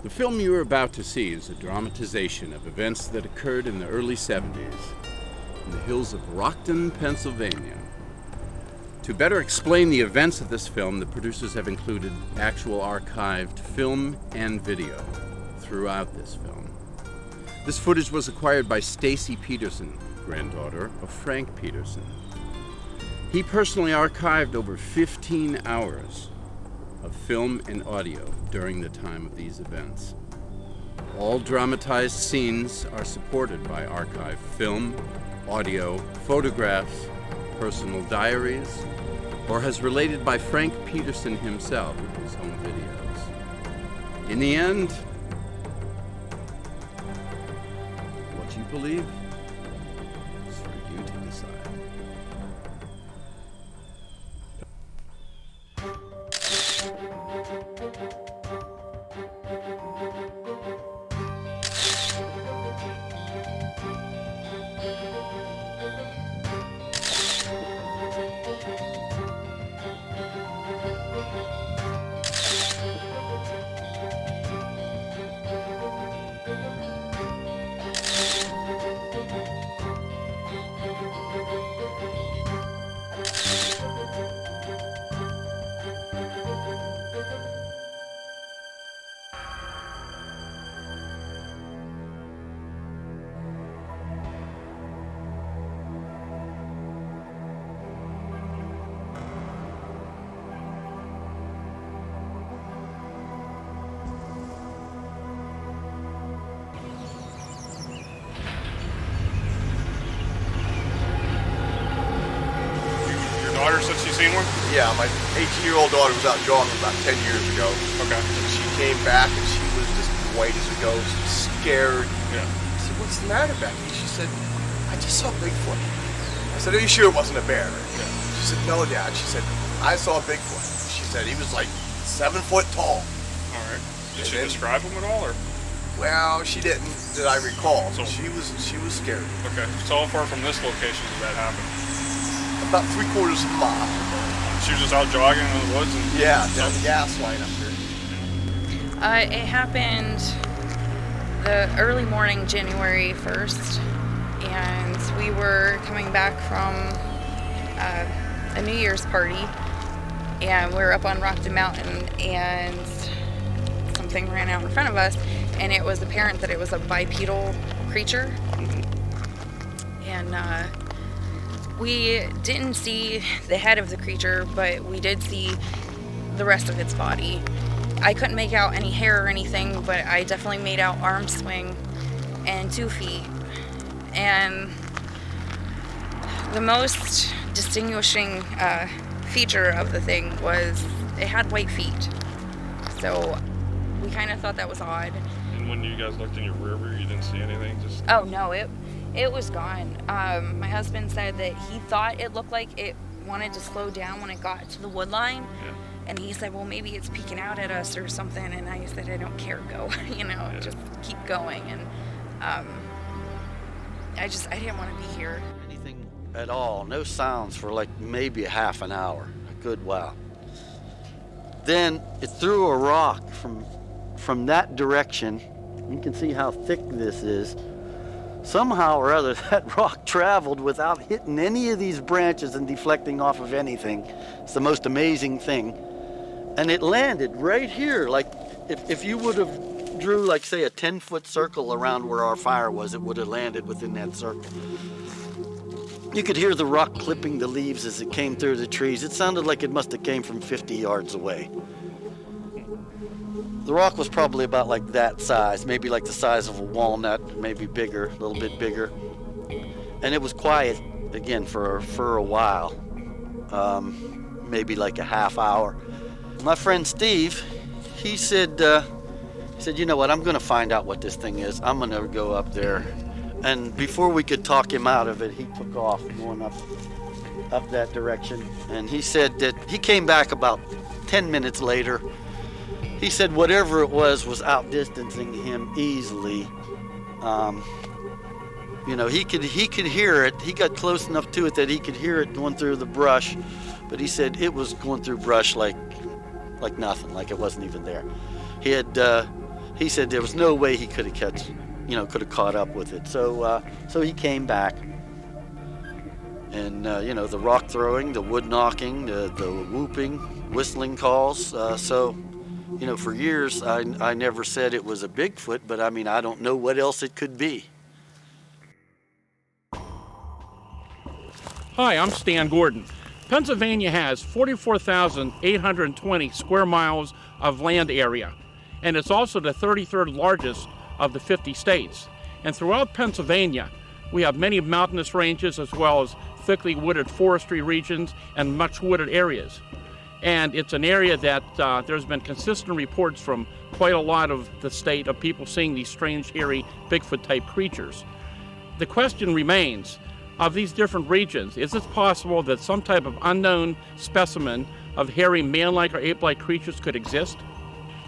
The film you are about to see is a dramatization of events that occurred in the early 70s in the hills of Rockton, Pennsylvania. To better explain the events of this film, the producers have included actual archived film and video throughout this film. This footage was acquired by Stacy Peterson, granddaughter of Frank Peterson. He personally archived over 15 hours of film and audio during the time of these events. All dramatized scenes are supported by archived film, audio, photographs, personal diaries, or as related by Frank Peterson himself in his home videos. In the end, what you believe is for you to decide. Since you've seen one? Yeah, my 18-year-old daughter was out jogging about 10 years ago. Okay. And she came back and she was just white as a ghost, scared. Yeah. I said, "What's the matter, Becky?" She said, "I just saw Bigfoot." I said, "Are you sure it wasn't a bear?" Yeah. She said, "No, Dad." She said, "I saw Bigfoot." She said he was like 7 foot tall. All right. Did she describe him at all, or? Well, she didn't, that I recall. So she was scared. Okay. So how far from this location did that happen? About 3/4 of a mile. She was just out jogging in the woods? And yeah, down the gas line up here. It happened the early morning, January 1st, and we were coming back from a New Year's party, and we were up on Rockton Mountain, and something ran out in front of us, and it was apparent that it was a bipedal creature. And we didn't see the head of the creature, but we did see the rest of its body. I couldn't make out any hair or anything, but I definitely made out arm swing and 2 feet. And the most distinguishing feature of the thing was it had white feet. So we kind of thought that was odd. And when you guys looked in your rear view, you didn't see anything? Oh no, it was gone. My husband said that he thought it looked like it wanted to slow down when it got to the wood line. Yeah. And he said, well, maybe it's peeking out at us or something. And I said, I don't care, go, just keep going. And I didn't want to be here. Anything at all, no sounds for like maybe a half an hour, a good while. Then it threw a rock from that direction. You can see how thick this is. Somehow or other, that rock traveled without hitting any of these branches and deflecting off of anything. It's the most amazing thing. And it landed right here. Like if you would have drew, like, say, a 10-foot circle around where our fire was, it would have landed within that circle. You could hear the rock clipping the leaves as it came through the trees. It sounded like it must have came from 50 yards away. The rock was probably about like that size, maybe like the size of a walnut, maybe bigger, a little bit bigger. And it was quiet again for a while, maybe like a half hour. My friend Steve, he said, you know what, I'm gonna find out what this thing is. I'm gonna go up there. And before we could talk him out of it, he took off going up that direction. And he said that he came back about 10 minutes later. He said whatever it was outdistancing him easily. He could hear it. He got close enough to it that he could hear it going through the brush, but he said it was going through brush like nothing, like it wasn't even there. He he said there was no way he could have caught up with it. So he came back. And, the rock throwing, the wood knocking, the whooping, whistling calls. For years, I never said it was a Bigfoot, but I don't know what else it could be. Hi, I'm Stan Gordon. Pennsylvania has 44,820 square miles of land area, and it's also the 33rd largest of the 50 states. And throughout Pennsylvania, we have many mountainous ranges as well as thickly wooded forestry regions and much wooded areas. And it's an area that there's been consistent reports from quite a lot of the state of people seeing these strange, hairy, Bigfoot-type creatures. The question remains, of these different regions, is it possible that some type of unknown specimen of hairy man-like or ape-like creatures could exist?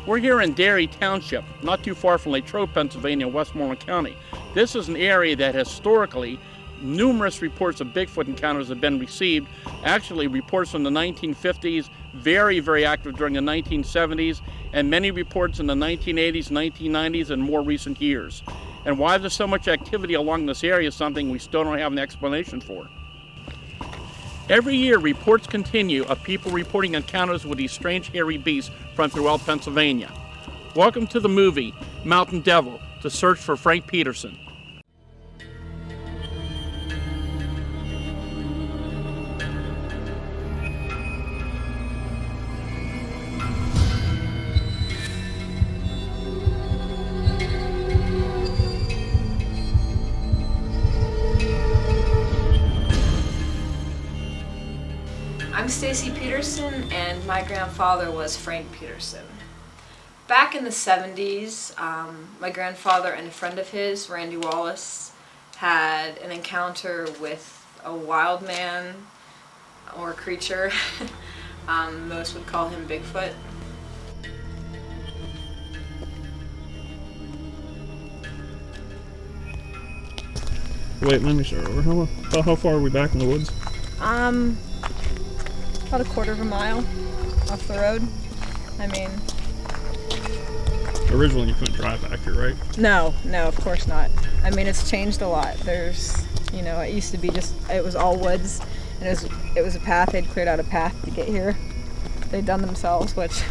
We're here in Derry Township, not too far from Latrobe, Pennsylvania, Westmoreland County. This is an area that historically numerous reports of Bigfoot encounters have been received. Actually, reports from the 1950s, very, very active during the 1970s, and many reports in the 1980s, 1990s, and more recent years. And why there's so much activity along this area is something we still don't have an explanation for. Every year, reports continue of people reporting encounters with these strange hairy beasts from throughout Pennsylvania. Welcome to the movie Mountain Devil, The Search for Frank Peterson. I'm Stacy Peterson, and my grandfather was Frank Peterson. Back in the 70s, my grandfather and a friend of his, Randy Wallace, had an encounter with a wild man or creature. Most would call him Bigfoot. Wait, let me start over. How far are we back in the woods? About a quarter of a mile off the road. Originally you couldn't drive back here, right? No, of course not. It's changed a lot. There's, it used to be it was all woods, and it was a path. They'd cleared out a path to get here. They'd done themselves, which,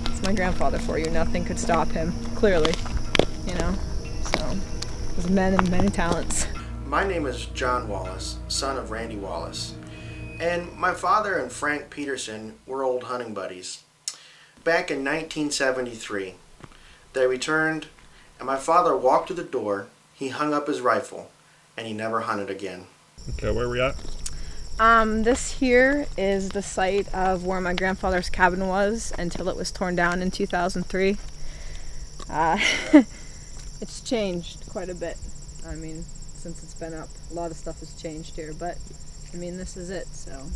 it's my grandfather for you. Nothing could stop him, clearly, so, it was men and many talents. My name is John Wallace, son of Randy Wallace. And my father and Frank Peterson were old hunting buddies. Back in 1973, they returned, and my father walked to the door, he hung up his rifle, and he never hunted again. Okay, where are we at? This here is the site of where my grandfather's cabin was until it was torn down in 2003. It's changed quite a bit. Since it's been up, a lot of stuff has changed here, but this is it, so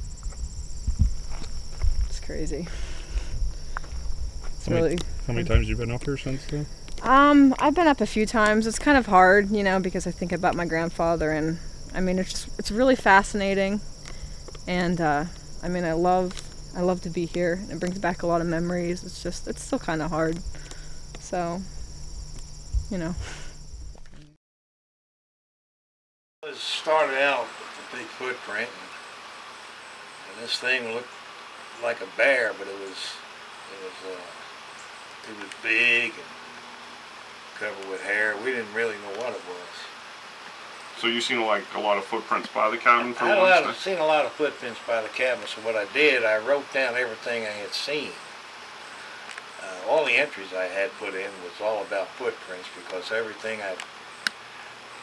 it's crazy. How many times have you been up here since then? I've been up a few times. It's kind of hard, because I think about my grandfather, and it's really fascinating, and I love to be here. It brings back a lot of memories. It's still kind of hard, so It started out with a big footprint, and this thing looked like a bear, but it was big and covered with hair. We didn't really know what it was. So you seen like a lot of footprints by the cabin for I've seen a lot of footprints by the cabin, so what I did, I wrote down everything I had seen. All the entries I had put in was all about footprints, because everything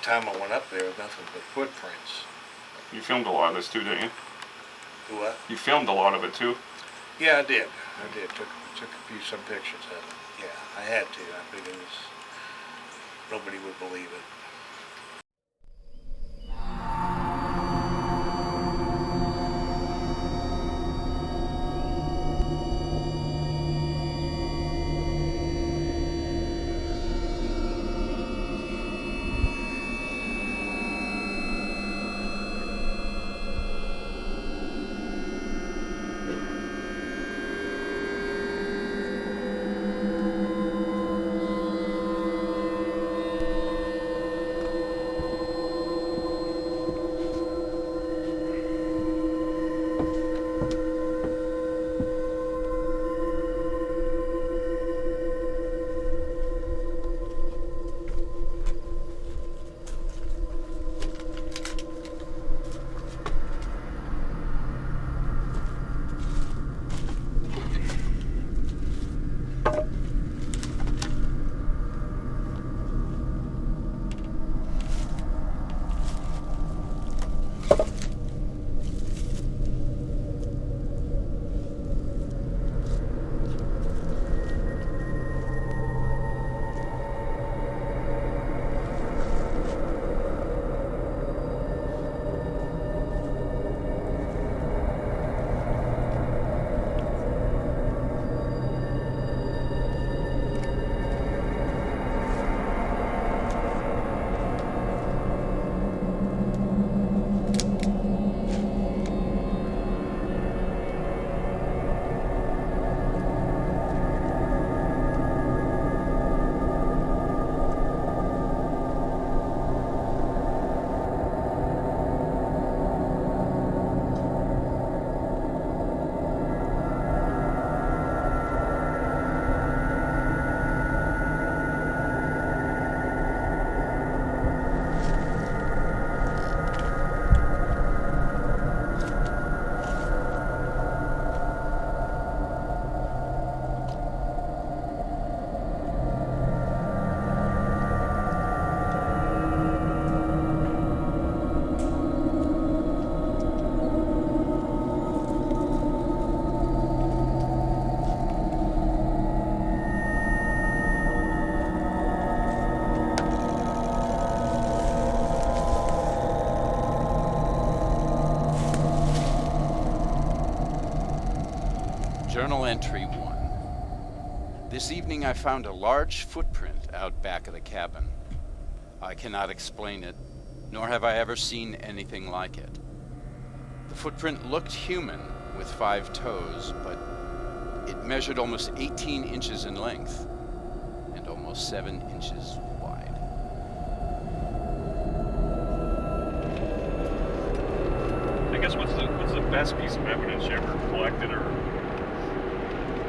time I went up there was nothing but footprints. You filmed a lot of this too, didn't you? What? You filmed a lot of it too? Yeah, I did. Took some pictures of it. Yeah, I had to. I figured nobody would believe it. Journal Entry 1. This evening I found a large footprint out back of the cabin. I cannot explain it, nor have I ever seen anything like it. The footprint looked human with 5 toes, but it measured almost 18 inches in length and almost 7 inches wide. I guess what's the best piece of evidence you ever collected, or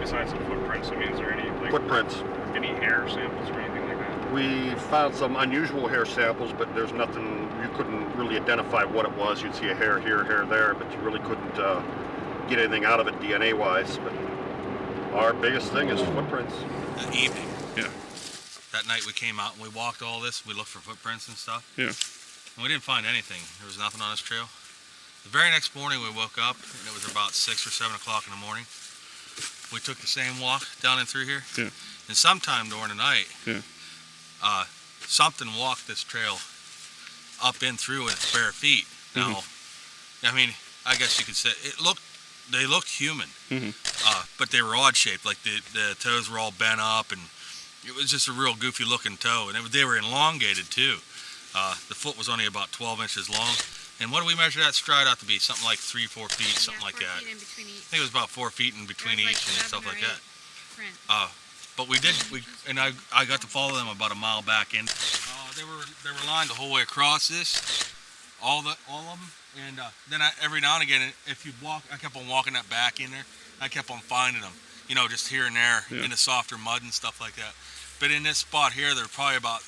besides the footprints? I mean, is there any Footprints. any hair samples or anything like that? We found some unusual hair samples, but there's nothing, you couldn't really identify what it was. You'd see a hair here, hair there, but you really couldn't get anything out of it DNA-wise. But our biggest thing is footprints. That evening. Yeah. That night we came out and we walked all this. We looked for footprints and stuff. Yeah. And we didn't find anything. There was nothing on this trail. The very next morning we woke up and it was about 6 or 7 o'clock in the morning. We took the same walk down and through here. Yeah. And sometime during the night, Yeah. something walked this trail up and through with its bare feet. Now, I mean, I guess you could say they looked human, but they were odd shaped. Like the toes were all bent up, and it was just a real goofy looking toe. And they were elongated too. The foot was only about 12 inches long. And what do we measure that stride out to be? Something like 3-4 feet, something like that. In between each. I think it was about 4 feet in between each and stuff like that. Print. But I got to follow them about a mile back in. They were lined the whole way across this, all of them. And then every now and again, if you walk, I kept on walking that back in there. I kept on finding them, just here and there in the softer mud and stuff like that. But in this spot here, there were probably about,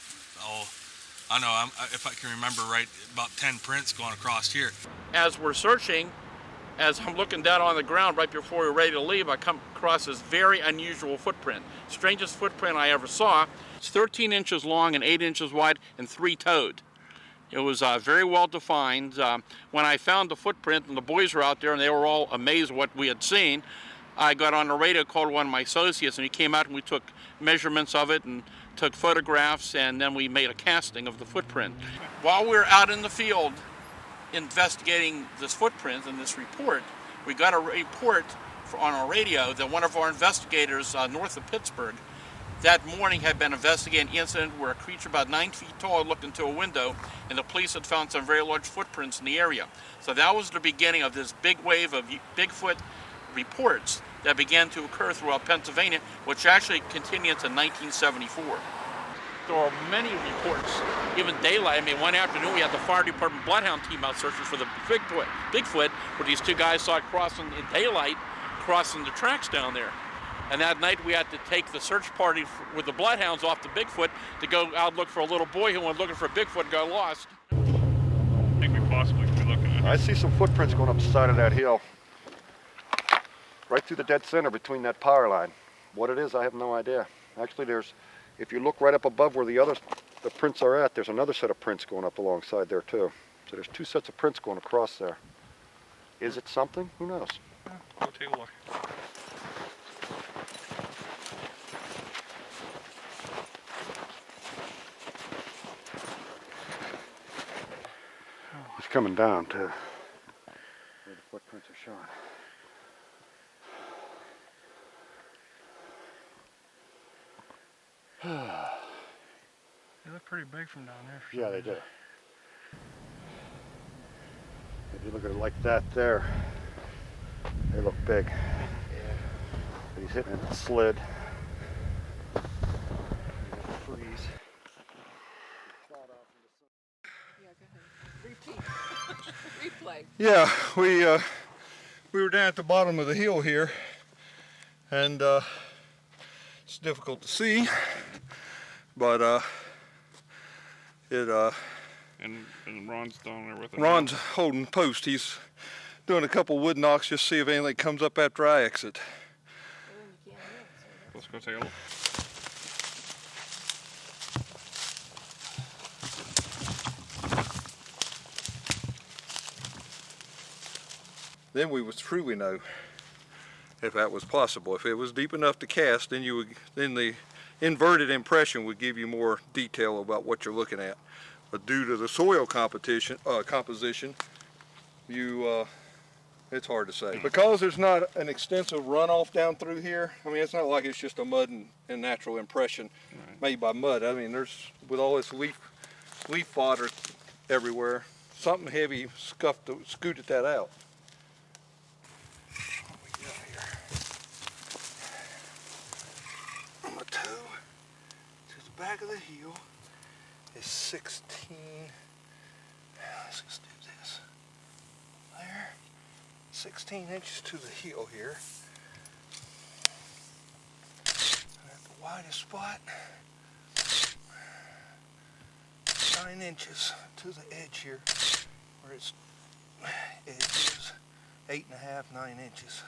I know, if I can remember right, about 10 prints going across here. As we're searching, as I'm looking down on the ground right before we're ready to leave, I come across this very unusual footprint. Strangest footprint I ever saw. It's 13 inches long and 8 inches wide and 3-toed. It was very well defined. When I found the footprint and the boys were out there and they were all amazed at what we had seen, I got on the radio, called one of my associates, and he came out and we took measurements of it and took photographs, and then we made a casting of the footprint. While we were out in the field investigating this footprint and this report, we got a report on our radio that one of our investigators north of Pittsburgh that morning had been investigating an incident where a creature about 9 feet tall looked into a window, and the police had found some very large footprints in the area. So that was the beginning of this big wave of Bigfoot reports that began to occur throughout Pennsylvania, which actually continued to 1974. There are many reports, even daylight. I mean, one afternoon we had the fire department bloodhound team out searching for the Bigfoot, where these 2 guys saw it crossing in daylight, crossing the tracks down there. And that night we had to take the search party with the bloodhounds off the Bigfoot to go out and look for a little boy who went looking for Bigfoot and got lost. I think we possibly could be looking at. I see some footprints going up the side of that hill. Right through the dead center between that power line. What it is, I have no idea. Actually, if you look right up above where the prints are at, there's another set of prints going up alongside there too. So there's 2 sets of prints going across there. Is it something? Who knows? Go take a look. It's coming down to where the footprints are showing. They look pretty big from down there. Yeah, they do. If you look at it like that there, they look big. Yeah. But he's hitting it slid. Freeze. Replay. Yeah, we were down at the bottom of the hill here, and it's difficult to see, but And Ron's down there with it. Ron's holding post. He's doing a couple wood knocks just to see if anything comes up after I exit. Let's go take a look. Then we would truly know if that was possible. If it was deep enough to cast, then the inverted impression would give you more detail about what you're looking at. But due to the soil composition, you It's hard to say. Because there's not an extensive runoff down through here, I mean, it's not like it's just a mud and natural impression made by mud. I mean, there's, with all this leaf fodder everywhere, something heavy scooted that out. What we got here? On the toe to the back of the heel is 16. Let's just do this. There. 16 inches to the heel here. At the widest spot, 9 inches to the edge here, where its edge is 8.5, 9 inches.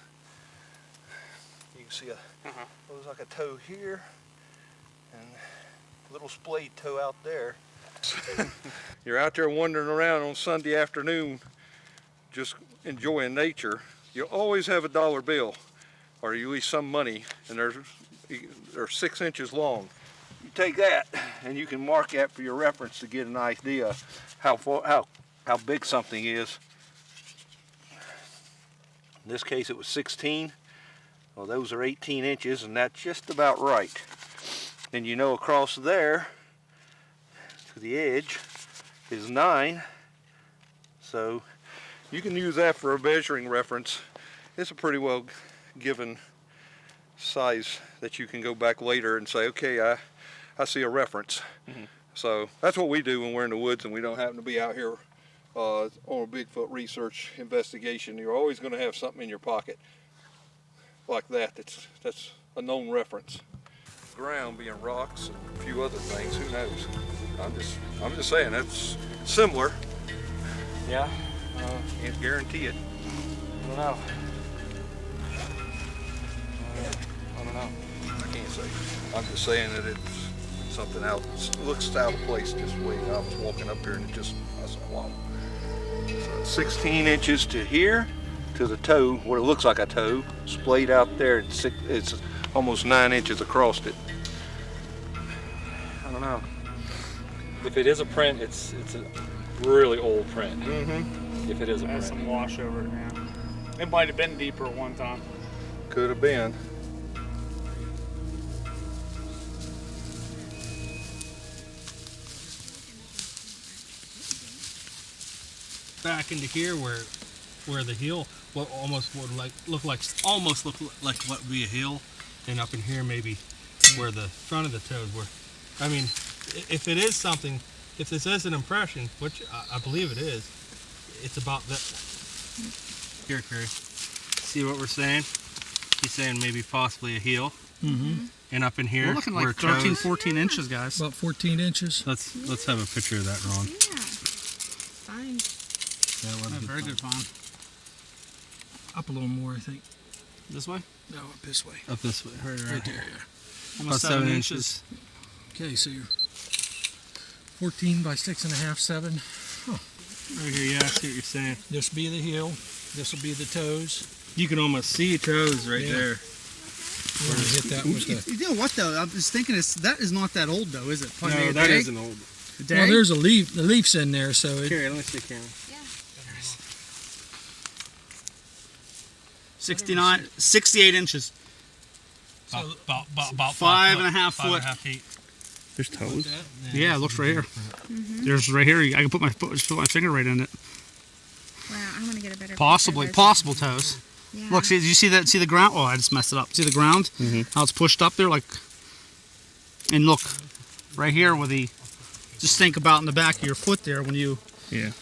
You can see looks like a toe here, and a little splayed toe out there. You're out there wandering around on Sunday afternoon, just enjoying nature. You always have a dollar bill, or at least some money, and they're 6 inches long. You take that, and you can mark that for your reference to get an idea how big something is. In this case, it was 16. Well, those are 18 inches, and that's just about right. And you know across there to the edge is 9. So you can use that for a measuring reference. It's a pretty well given size that you can go back later and say, okay, I see a reference. So that's what we do when we're in the woods and we don't happen to be out here on a Bigfoot research investigation. You're always going to have something in your pocket like that that's a known reference. Ground being rocks and a few other things, who knows? I'm just saying that's similar. Yeah. Can't guarantee it. I don't know. I don't know. I can't say. I'm just saying that it's something out. It looks out of place this way. I was walking up here and I said, wow. So 16 inches to here, to the toe, what it looks like a toe, splayed out there. It's almost 9 inches across it. I don't know. If it is a print, it's a really old print. If it is a print. Has some wash over it now. It might have been deeper at one time. Could have been. Back into here where the heel almost would look like what would be a heel, and up in here maybe where the front of the toes were. I mean, if it is something, if this is an impression, which I believe it is, it's about that. Here, Curry. See what we're saying? He's saying maybe possibly a heel. And up in here, we're looking like 13, 14 inches, guys. About 14 inches. Let's have a picture of that, Ron. Yeah. Fine. Yeah, very good, Vaughn. Up a little more, I think. This way? No, up this way. Up this way. Right there, yeah. Almost 7 inches. Okay, so you're 14 by 6.5, 7. Right here, yeah, I see what you're saying. This will be the heel. This will be the toes. You can almost see toes right there. We're gonna hit that with the... You know what, though? I was thinking that is not that old, though, is it? Probably no, that isn't old. Well, there's the leaf's in there, so... Here, let me see, Karen. 68 inches. So about 5.5 foot. 5.5 feet. There's toes. Yeah, it looks right here. There's right here. I can put my finger right in it. Wow, I want to get a better. Possible toes. Yeah. Look, see, did you see that? See the ground? Oh, I just messed it up. See the ground? How it's pushed up there, like. And look, right here where the. Just think about in the back of your foot there when you. Yeah.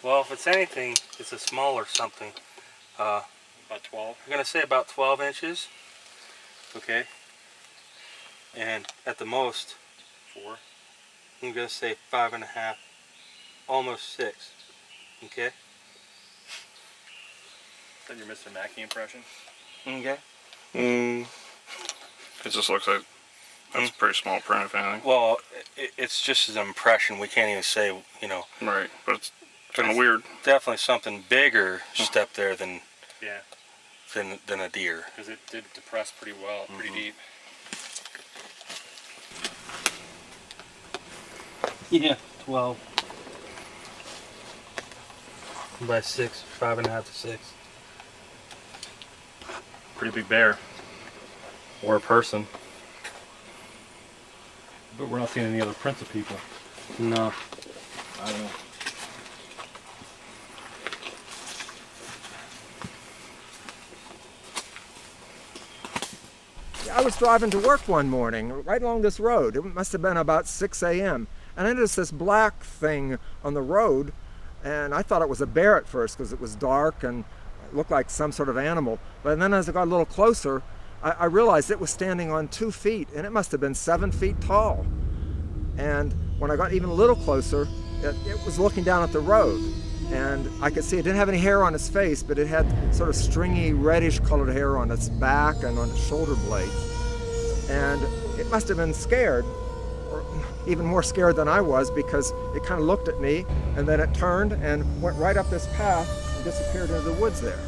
Well, if it's anything, it's a smaller something. About 12. I'm going to say about 12 inches. Okay. And at the most, 4. I'm going to say 5.5, almost 6. Okay. Then your Mr. Mackey impression. Okay. It just looks like That's pretty small print, if anything. Well, it's just an impression. We can't even say, you know. Right, but it's kind of weird. Definitely something bigger step there than a deer. Because it did depress pretty well, pretty deep. Yeah, 12 by 6, 5.5 to 6. Pretty big bear. Or a person. But we're not seeing any other prints of people. No. I don't know. I was driving to work one morning right along this road. It must have been about 6 a.m. And I noticed this black thing on the road, and I thought it was a bear at first because it was dark and it looked like some sort of animal. But then as I got a little closer, I realized it was standing on 2 feet, and it must have been 7 feet tall. And when I got even a little closer, it was looking down at the road. And I could see it didn't have any hair on its face, but it had sort of stringy reddish colored hair on its back and on its shoulder blades. And it must have been scared, or even more scared than I was, because it kind of looked at me and then it turned and went right up this path and disappeared into the woods there.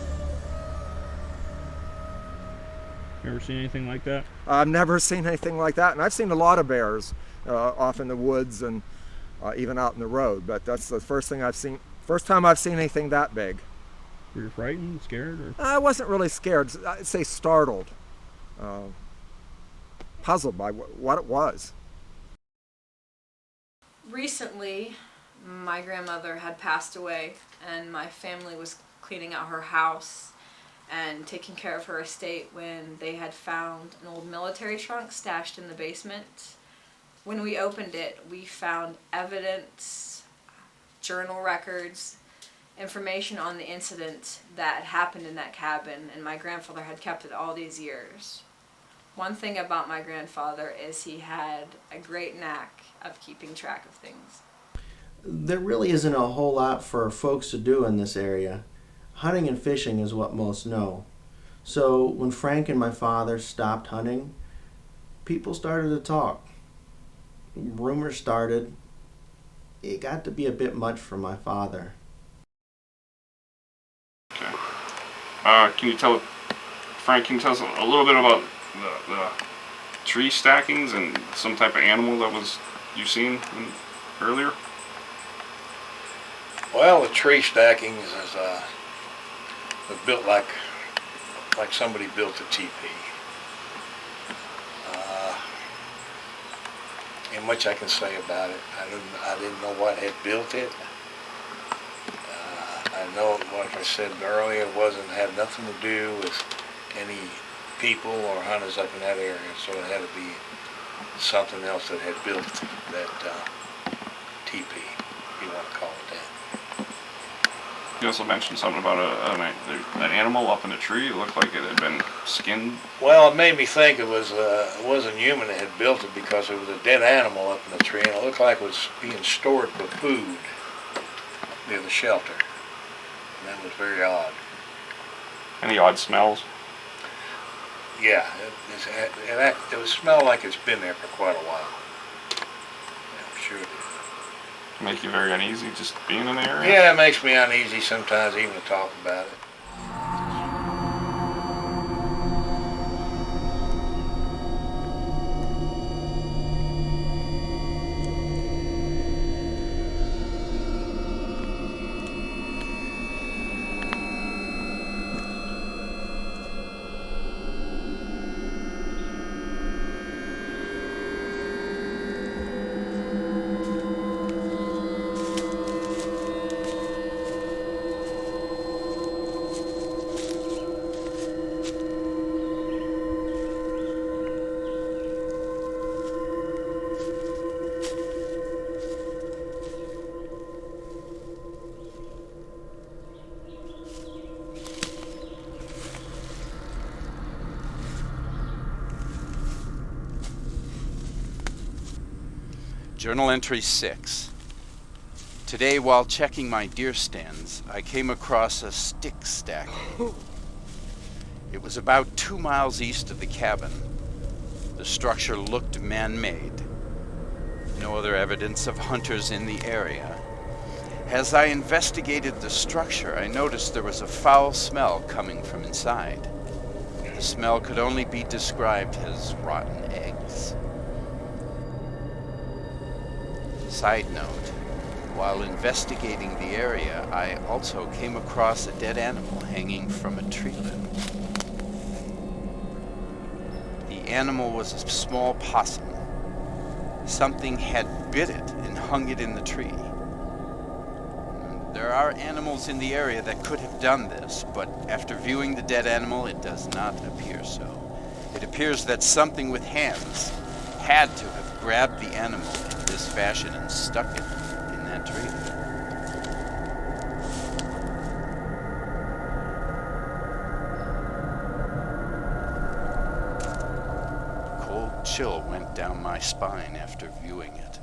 You ever seen anything like that? I've never seen anything like that, and I've seen a lot of bears off in the woods and even out in the road, but that's the first time I've seen anything that big. Were you frightened, scared? Or? I wasn't really scared. I'd say startled, puzzled by what it was. Recently, my grandmother had passed away, and my family was cleaning out her house and taking care of her estate when they had found an old military trunk stashed in the basement. When we opened it, we found evidence, journal records, information on the incident that happened in that cabin, and my grandfather had kept it all these years. One thing about my grandfather is he had a great knack of keeping track of things. There really isn't a whole lot for folks to do in this area. Hunting and fishing is what most know. So when Frank and my father stopped hunting, people started to talk. Rumors started. It got to be a bit much for my father. Okay. Frank, can you tell us a little bit about the tree stackings and some type of animal that you've seen earlier? Well, the tree stackings was built like somebody built a teepee. Ain't much I can say about it. I didn't know what had built it. I know, like I said earlier, it had nothing to do with any people or hunters up in that area, so it had to be something else that had built that teepee, if you want to call it that. You also mentioned something about an animal up in a tree. It looked like it had been skinned. Well, it made me think it wasn't human that had built it, because it was a dead animal up in the tree, and it looked like it was being stored for food near the shelter. And that was very odd. Any odd smells? Yeah, it would smell like it's been there for quite a while. Yeah, I'm sure it did. Make you very uneasy just being in the area? Yeah, it makes me uneasy sometimes even to talk about it. Journal entry 6. Today, while checking my deer stands, I came across a stick stacking. It was about 2 miles east of the cabin. The structure looked man-made. No other evidence of hunters in the area. As I investigated the structure, I noticed there was a foul smell coming from inside. The smell could only be described as rotten eggs. Side note, while investigating the area, I also came across a dead animal hanging from a tree limb. The animal was a small possum. Something had bit it and hung it in the tree. There are animals in the area that could have done this, but after viewing the dead animal, it does not appear so. It appears that something with hands had to have grabbed the animal in this fashion and stuck it in that tree. Cold chill went down my spine after viewing it.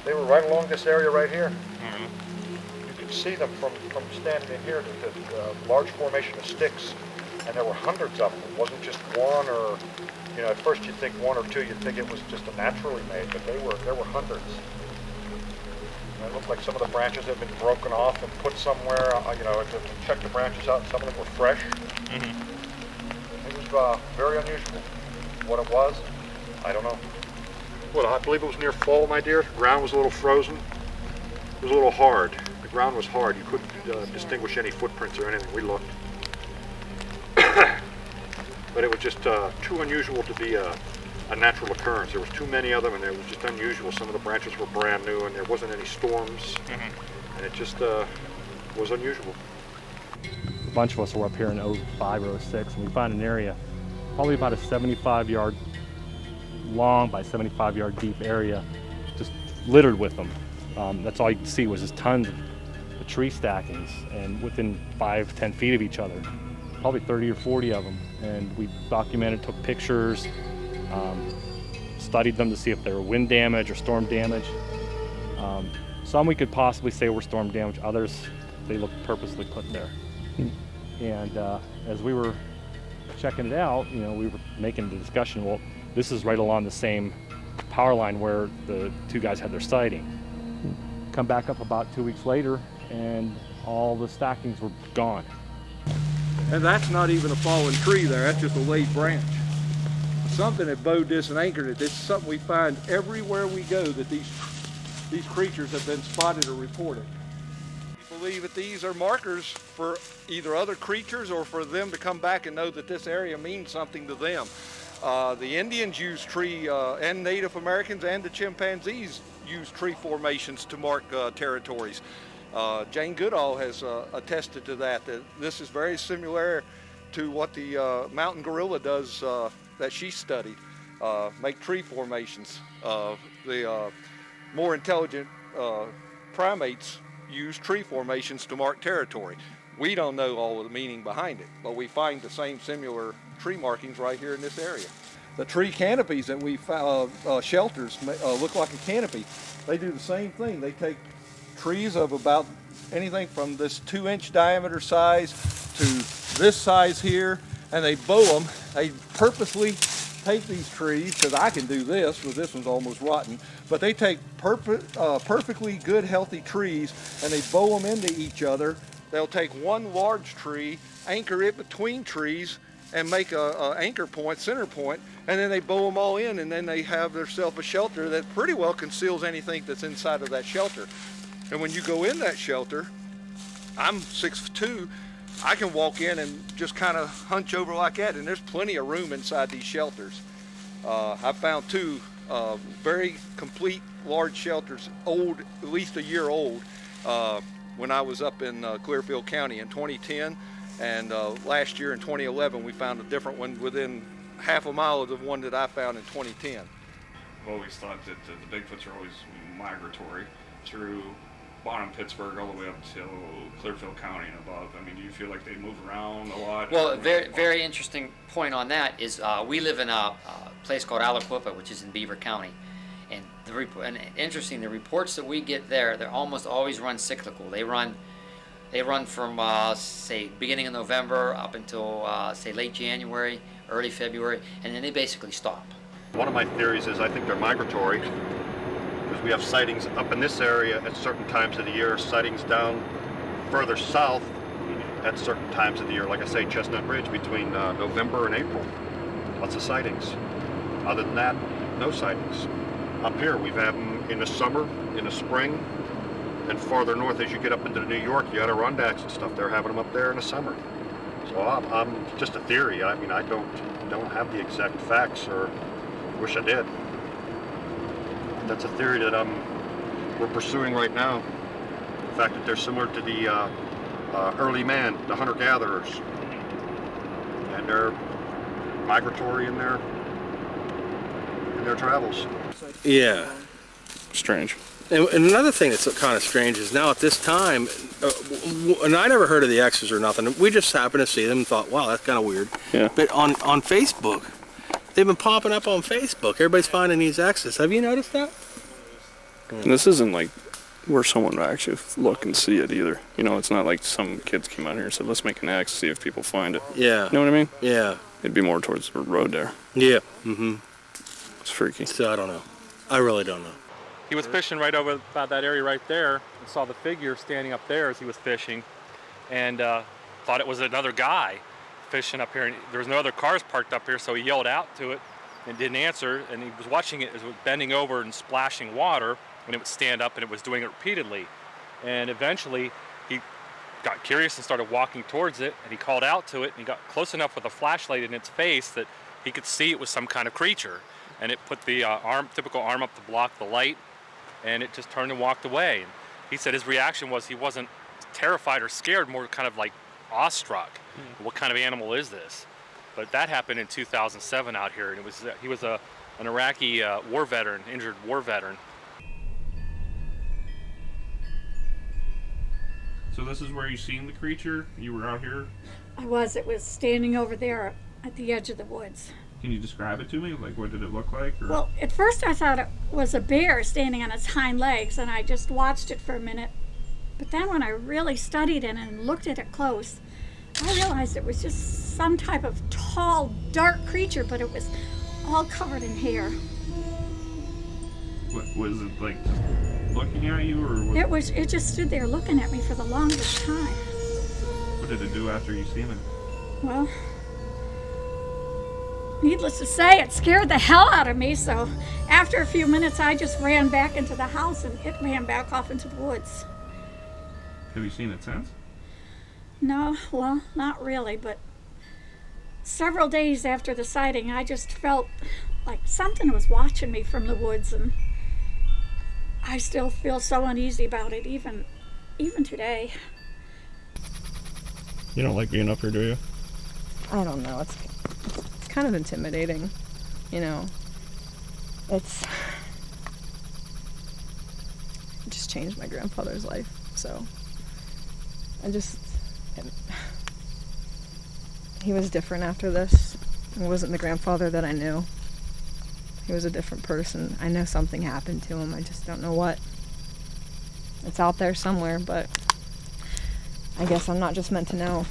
They were right along this area right here. You could see them from standing in here, the large formation of sticks, and there were hundreds of them. It wasn't just one or, at first you'd think one or two, you'd think it was just a naturally made, but there were hundreds. And it looked like some of the branches had been broken off and put somewhere, to check the branches out. Some of them were fresh. It was very unusual. What it was, I don't know. Well, I believe it was near fall, my dear. The ground was a little frozen. It was a little hard. The ground was hard. You couldn't distinguish any footprints or anything. We looked. But it was just too unusual to be a natural occurrence. There was too many of them, and it was just unusual. Some of the branches were brand new, and there wasn't any storms. And it just was unusual. A bunch of us were up here in 05 or 06, and we found an area probably about a 75-yard long by 75-yard deep area, just littered with them. That's all you could see was just tons of tree stackings, and within 5-10 feet of each other, probably 30 or 40 of them. And we documented, took pictures, studied them to see if they were wind damage or storm damage. Some we could possibly say were storm damage, others they looked purposely put there. And as we were checking it out, we were making the discussion, well, this is right along the same power line where the two guys had their sighting. Come back up about 2 weeks later, and all the stackings were gone. And that's not even a fallen tree there, that's just a laid branch. Something had bowed this and anchored it. This is something we find everywhere we go, that these creatures have been spotted or reported. We believe that these are markers for either other creatures or for them to come back and know that this area means something to them. The Indians use tree, and Native Americans and the chimpanzees use tree formations to mark territories. Jane Goodall has attested to that this is very similar to what the mountain gorilla does that she studied, make tree formations. The more intelligent primates use tree formations to mark territory. We don't know all of the meaning behind it, but we find the same similar tree markings right here in this area. The tree canopies that we found, shelters, look like a canopy. They do the same thing. They take trees of about anything from this 2-inch diameter size to this size here, and they bow them. They purposely take these trees, because I can do this, because this one's almost rotten, but they take perfectly good, healthy trees, and they bow them into each other. They'll take one large tree, anchor it between trees, and make a anchor point, center point, and then they bow them all in, and then they have themselves a shelter that pretty well conceals anything that's inside of that shelter. And when you go in that shelter, I'm 6'2", I can walk in and just kind of hunch over like that, and there's plenty of room inside these shelters. I found two very complete large shelters, old, at least a year old, when I was up in Clearfield County in 2010, and last year in 2011 we found a different one within half a mile of the one that I found in 2010. I've always thought that the Bigfoots are always migratory through bottom Pittsburgh all the way up to Clearfield County and above? I mean, do you feel like they move around a lot? Well, a very interesting point on that is we live in a place called Aliquippa, which is in Beaver County. And interesting, the reports that we get there, they almost always run cyclical. They run from, say, beginning of November up until, say, late January, early February, and then they basically stop. One of my theories is I think they're migratory, because we have sightings up in this area at certain times of the year, sightings down further south at certain times of the year. Like I say, Chestnut Ridge between November and April. Lots of sightings. Other than that, no sightings. Up here, we've had them in the summer, in the spring, and farther north as you get up into New York, you had Adirondacks and stuff. They're having them up there in the summer. So I'm just a theory. I mean, I don't have the exact facts, or wish I did. That's a theory that we're pursuing right now. The fact that they're similar to the early man, the hunter-gatherers, and they're migratory in their travels. Yeah. Strange. And another thing that's kind of strange is now at this time, and I never heard of the X's or nothing. We just happened to see them and thought, wow, that's kind of weird. Yeah. But on Facebook, they've been popping up on Facebook. Everybody's finding these X's. Have you noticed that? And this isn't like where someone would actually look and see it either. You know, it's not like some kids came out here and said, let's make an X, see if people find it. Yeah. You know what I mean? Yeah. It'd be more towards the road there. Yeah. Mm-hmm. It's freaky. So I don't know. I really don't know. He was fishing right over about that area right there and saw the figure standing up there as he was fishing, and thought it was another guy fishing up here. And there was no other cars parked up here, so he yelled out to it and didn't answer. And he was watching it as it was bending over and splashing water, and it would stand up, and it was doing it repeatedly. And eventually he got curious and started walking towards it, and he called out to it, and he got close enough with a flashlight in its face that he could see it was some kind of creature. And it put the typical arm up to block the light, and it just turned and walked away. And he said his reaction was he wasn't terrified or scared, more kind of like awestruck. What kind of animal is this? But that happened in 2007 out here, and he was an Iraqi war veteran, injured war veteran. So this is where you seen the creature? You were out here? I was. It was standing over there at the edge of the woods. Can you describe it to me? Like, what did it look like? Or? Well, at first I thought it was a bear standing on its hind legs, and I just watched it for a minute. But then when I really studied it and looked at it close, I realized it was just some type of tall, dark creature, but it was all covered in hair. What, was it like looking at you, or? It just stood there looking at me for the longest time. What did it do after you seen it? Well, needless to say, it scared the hell out of me, so after a few minutes I just ran back into the house and it ran back off into the woods. Have you seen it since? No, well, not really, but several days after the sighting I just felt like something was watching me from the woods, and I still feel so uneasy about it even today. You don't like being up here, do you? I don't know, it's kind of intimidating, you know. It just changed my grandfather's life, so he was different after this. He wasn't the grandfather that I knew. He was a different person. I know something happened to him, I just don't know what. It's out there somewhere, but I guess I'm not just meant to know.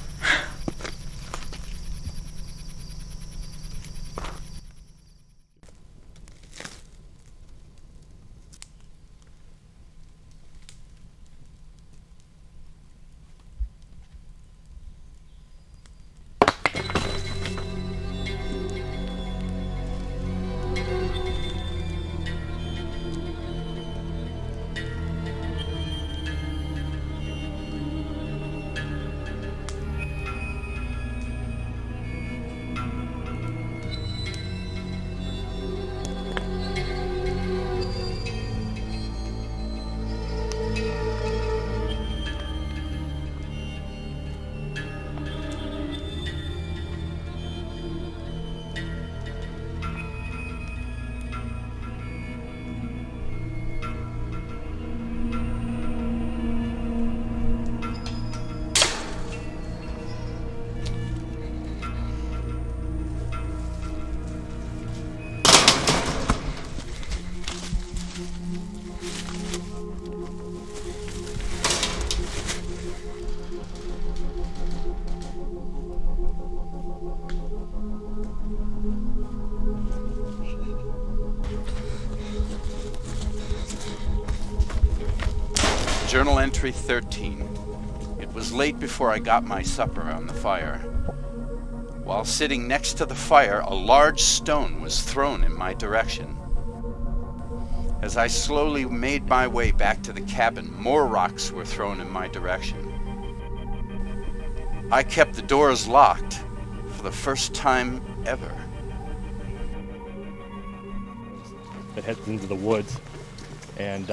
Journal entry 13. It was late before I got my supper on the fire. While sitting next to the fire, a large stone was thrown in my direction. As I slowly made my way back to the cabin, more rocks were thrown in my direction. I kept the doors locked for the first time ever. It heads into the woods, and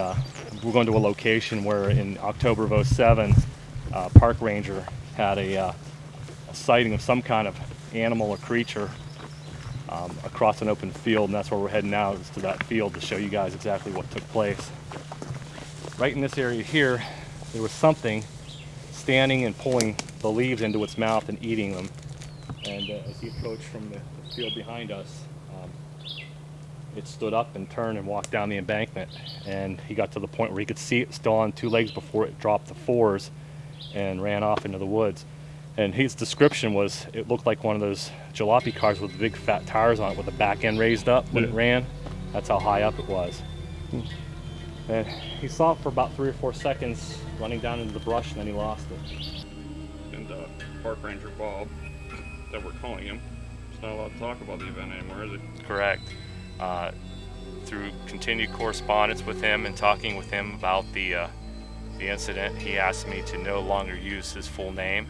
we're going to a location where in October of '07, park ranger had a sighting of some kind of animal or creature across an open field, and that's where we're heading out, is to that field to show you guys exactly what took place. Right in this area here, there was something standing and pulling the leaves into its mouth and eating them. And as he approached from the field behind us, it stood up and turned and walked down the embankment. And he got to the point where he could see it still on two legs before it dropped to fours and ran off into the woods. And his description was, it looked like one of those jalopy cars with big fat tires on it with the back end raised up when it ran. That's how high up it was. And he saw it for about 3 or 4 seconds running down into the brush, and then he lost it. And Park Ranger Bob, that we're calling him, is not allowed to talk about the event anymore, is it? Correct. Through continued correspondence with him and talking with him about the incident, he asked me to no longer use his full name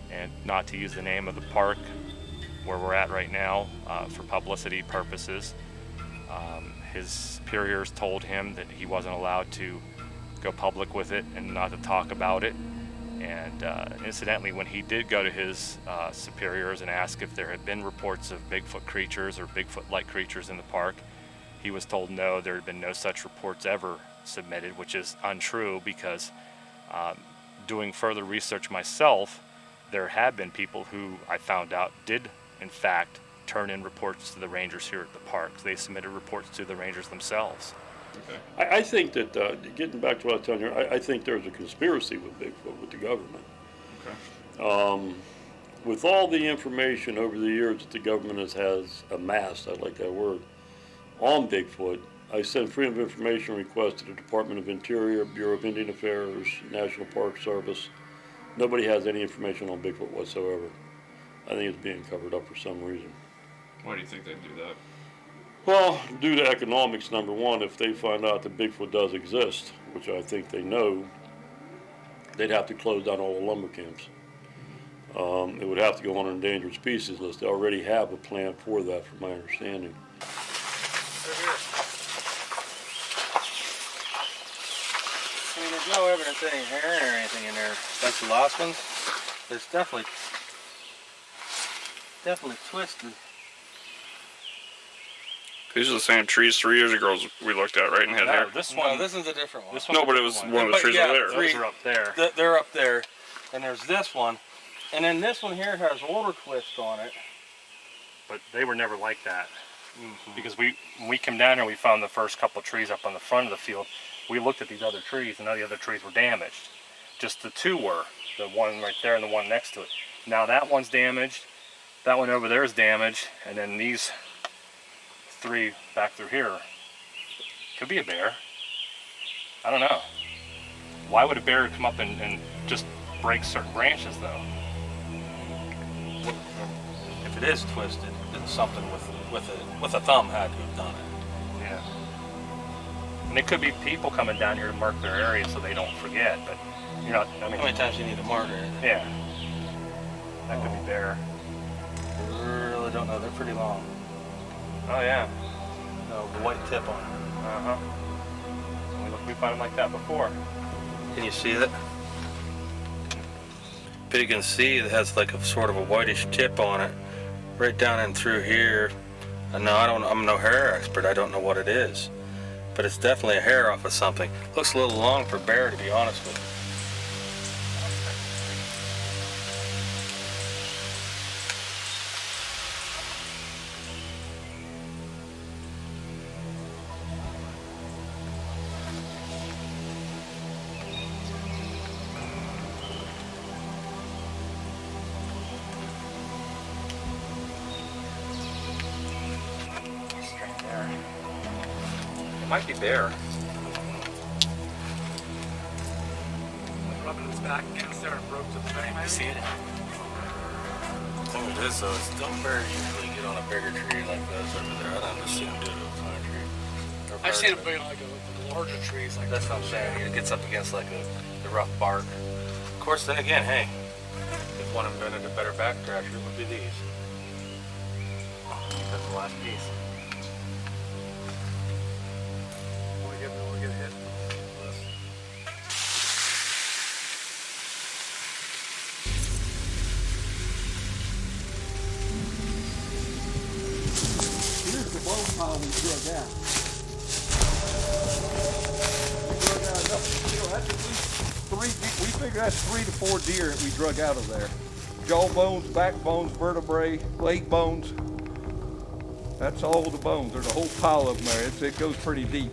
and not to use the name of the park where we're at right now for publicity purposes. His superiors told him that he wasn't allowed to go public with it and not to talk about it. And incidentally, when he did go to his superiors and ask if there had been reports of Bigfoot creatures or Bigfoot-like creatures in the park, he was told no, there had been no such reports ever submitted, which is untrue because doing further research myself, there have been people who I found out did, in fact, turn in reports to the rangers here at the park. They submitted reports to the rangers themselves. Okay. I think that, getting back to what I was telling you, I think there's a conspiracy with Bigfoot, with the government. Okay. With all the information over the years that the government has amassed, I like that word, on Bigfoot, I sent Freedom of Information requests to the Department of Interior, Bureau of Indian Affairs, National Park Service. Nobody has any information on Bigfoot whatsoever. I think it's being covered up for some reason. Why do you think they do that? Well, due to economics, number one, if they find out that Bigfoot does exist, which I think they know, they'd have to close down all the lumber camps. It would have to go on an endangered species list. They already have a plan for that, from my understanding. I mean, there's no evidence of any hair or anything in there. Bunch of lost ones. It's definitely twisted. These are the same trees 3 years ago we looked at, right? And had hair. This one. No, this is a different one. No, but it was one of the trees over there. Those are up there. They're up there, and there's this one, and then this one here has older twists on it. But they were never like that. Because when we came down here, we found the first couple of trees up on the front of the field. We looked at these other trees, and none of the other trees were damaged. Just the two were, the one right there and the one next to it. Now that one's damaged, that one over there is damaged, and then these 3 back through here. Could be a bear. I don't know. Why would a bear come up and just break certain branches, though? If it is twisted, then something with a thumb had to have done it. Yeah. And it could be people coming down here to mark their area so they don't forget, but you know, I mean, how many times do you need to mark it? Yeah. That could be bear. I really don't know. They're pretty long. Oh yeah. No, the white tip on it. Uh-huh. We found them like that before. Can you see it? But you can see it has like a sort of a whitish tip on it, right down in through here. And no, I'm no hair expert. I don't know what it is, but it's definitely a hair off of something. Looks a little long for bear, to be honest with you. It might be bear. back against there and broke to the thing, maybe? See it? The thing with this though is don't bear usually get on a bigger tree like this over there. I don't assume do it to a pine tree. I've seen it being like a larger trees like that's what I'm saying. It gets up against like the rough bark. Of course, then again, hey, if one invented a better backcrasher, it would be these. That's the last piece. We'll get hit. Here's the bone pile we drug out. We drug out enough, you know, that's at least we figure that's 3 to 4 deer that we drug out of there. Jaw bones, back bones, vertebrae, leg bones. That's all the bones. There's a whole pile of them there. It goes pretty deep.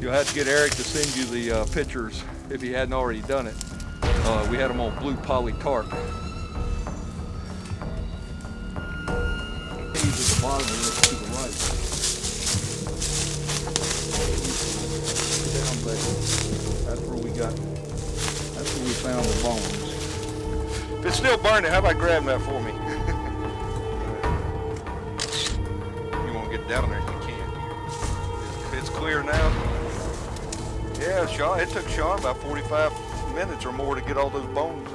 You'll have to get Eric to send you the pictures if he hadn't already done it. We had them on blue poly tarp. He's at the bottom of this to the right. Down there. That's where we found the bones. If it's still burning, how about grabbing that for me? You want to get down there if you can. If it's clear now. Yeah, Sean, it took Sean about 45 minutes or more to get all those bones.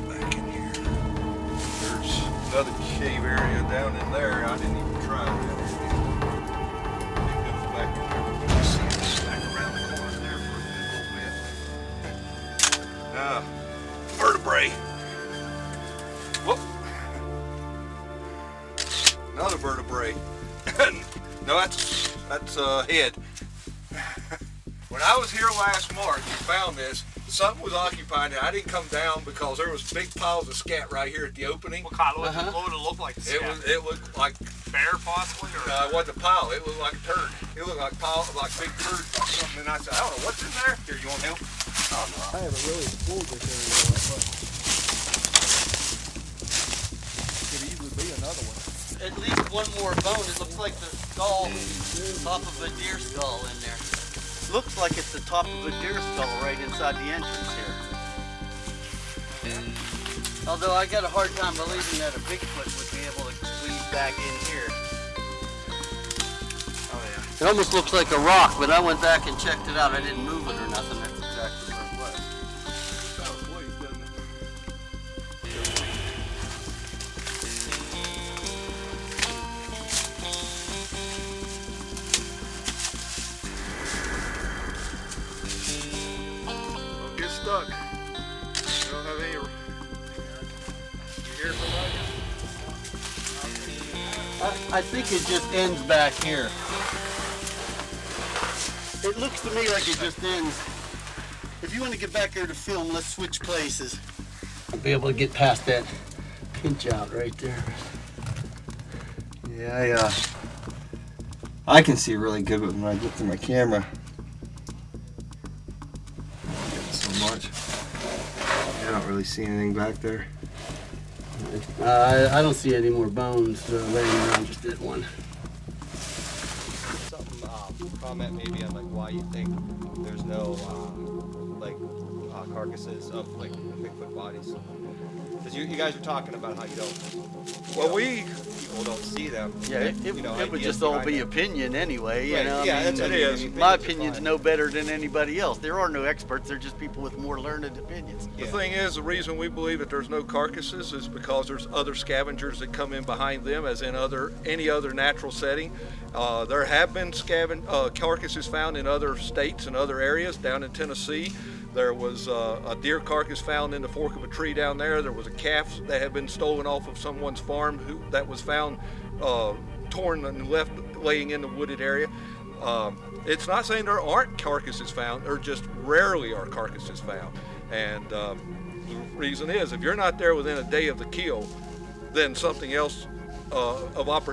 Back in here. There's another cave area down in there. I didn't even try that. It goes back in there. You can see it back around the corner there for a little bit. Vertebrae. Whoop. Another vertebrae. No, that's head. When I was here last March and found this, something was occupying it. I didn't come down because there was big piles of scat right here at the opening. What kind of what would it look like? It looked like bear possibly, or no, it wasn't a pile. It looked like a turd. It looked like big turds or something. And I said, I don't know what's in there. Here, you want help? Oh, no. I haven't really explored this area that much. Could easily be another one. At least one more bone. It looks like the skull, top of a deer skull in there. Looks like it's the top of a deer skull right inside the entrance here. Although I got a hard time believing that a Bigfoot would be able to squeeze back in here. Oh yeah. It almost looks like a rock, but I went back and checked it out. I didn't move it or nothing. That's exactly where it was. Don't get stuck. You don't have any. You hear somebody? I think it just ends back here. It looks to me like it just ends. If you want to get back there to film, let's switch places. I'll be able to get past that pinch out right there. Yeah, I can see really good when I get through my camera. So much. I don't really see anything back there. I don't see any more bones laying around, just did one. Something, comment maybe on like why you think there's no carcasses of like Bigfoot bodies. Because you guys are talking about how you don't. Well, people don't see them. Yeah, it would just all be opinion anyway. You know? Yeah, that's what it is. My opinion's no better than anybody else. There are no experts. They're just people with more learned opinions. The thing is, the reason we believe that there's no carcasses is because there's other scavengers that come in behind them, as in any other natural setting. There have been carcasses found in other states and other areas. Down in Tennessee, there was a deer carcass found in the fork of a tree down there. There was a calf that had been stolen off of someone's farm that was found torn and left laying in the wooded area. It's not saying there aren't carcasses found, there just rarely are carcasses found. And the reason is, if you're not there within a day of the kill, then something else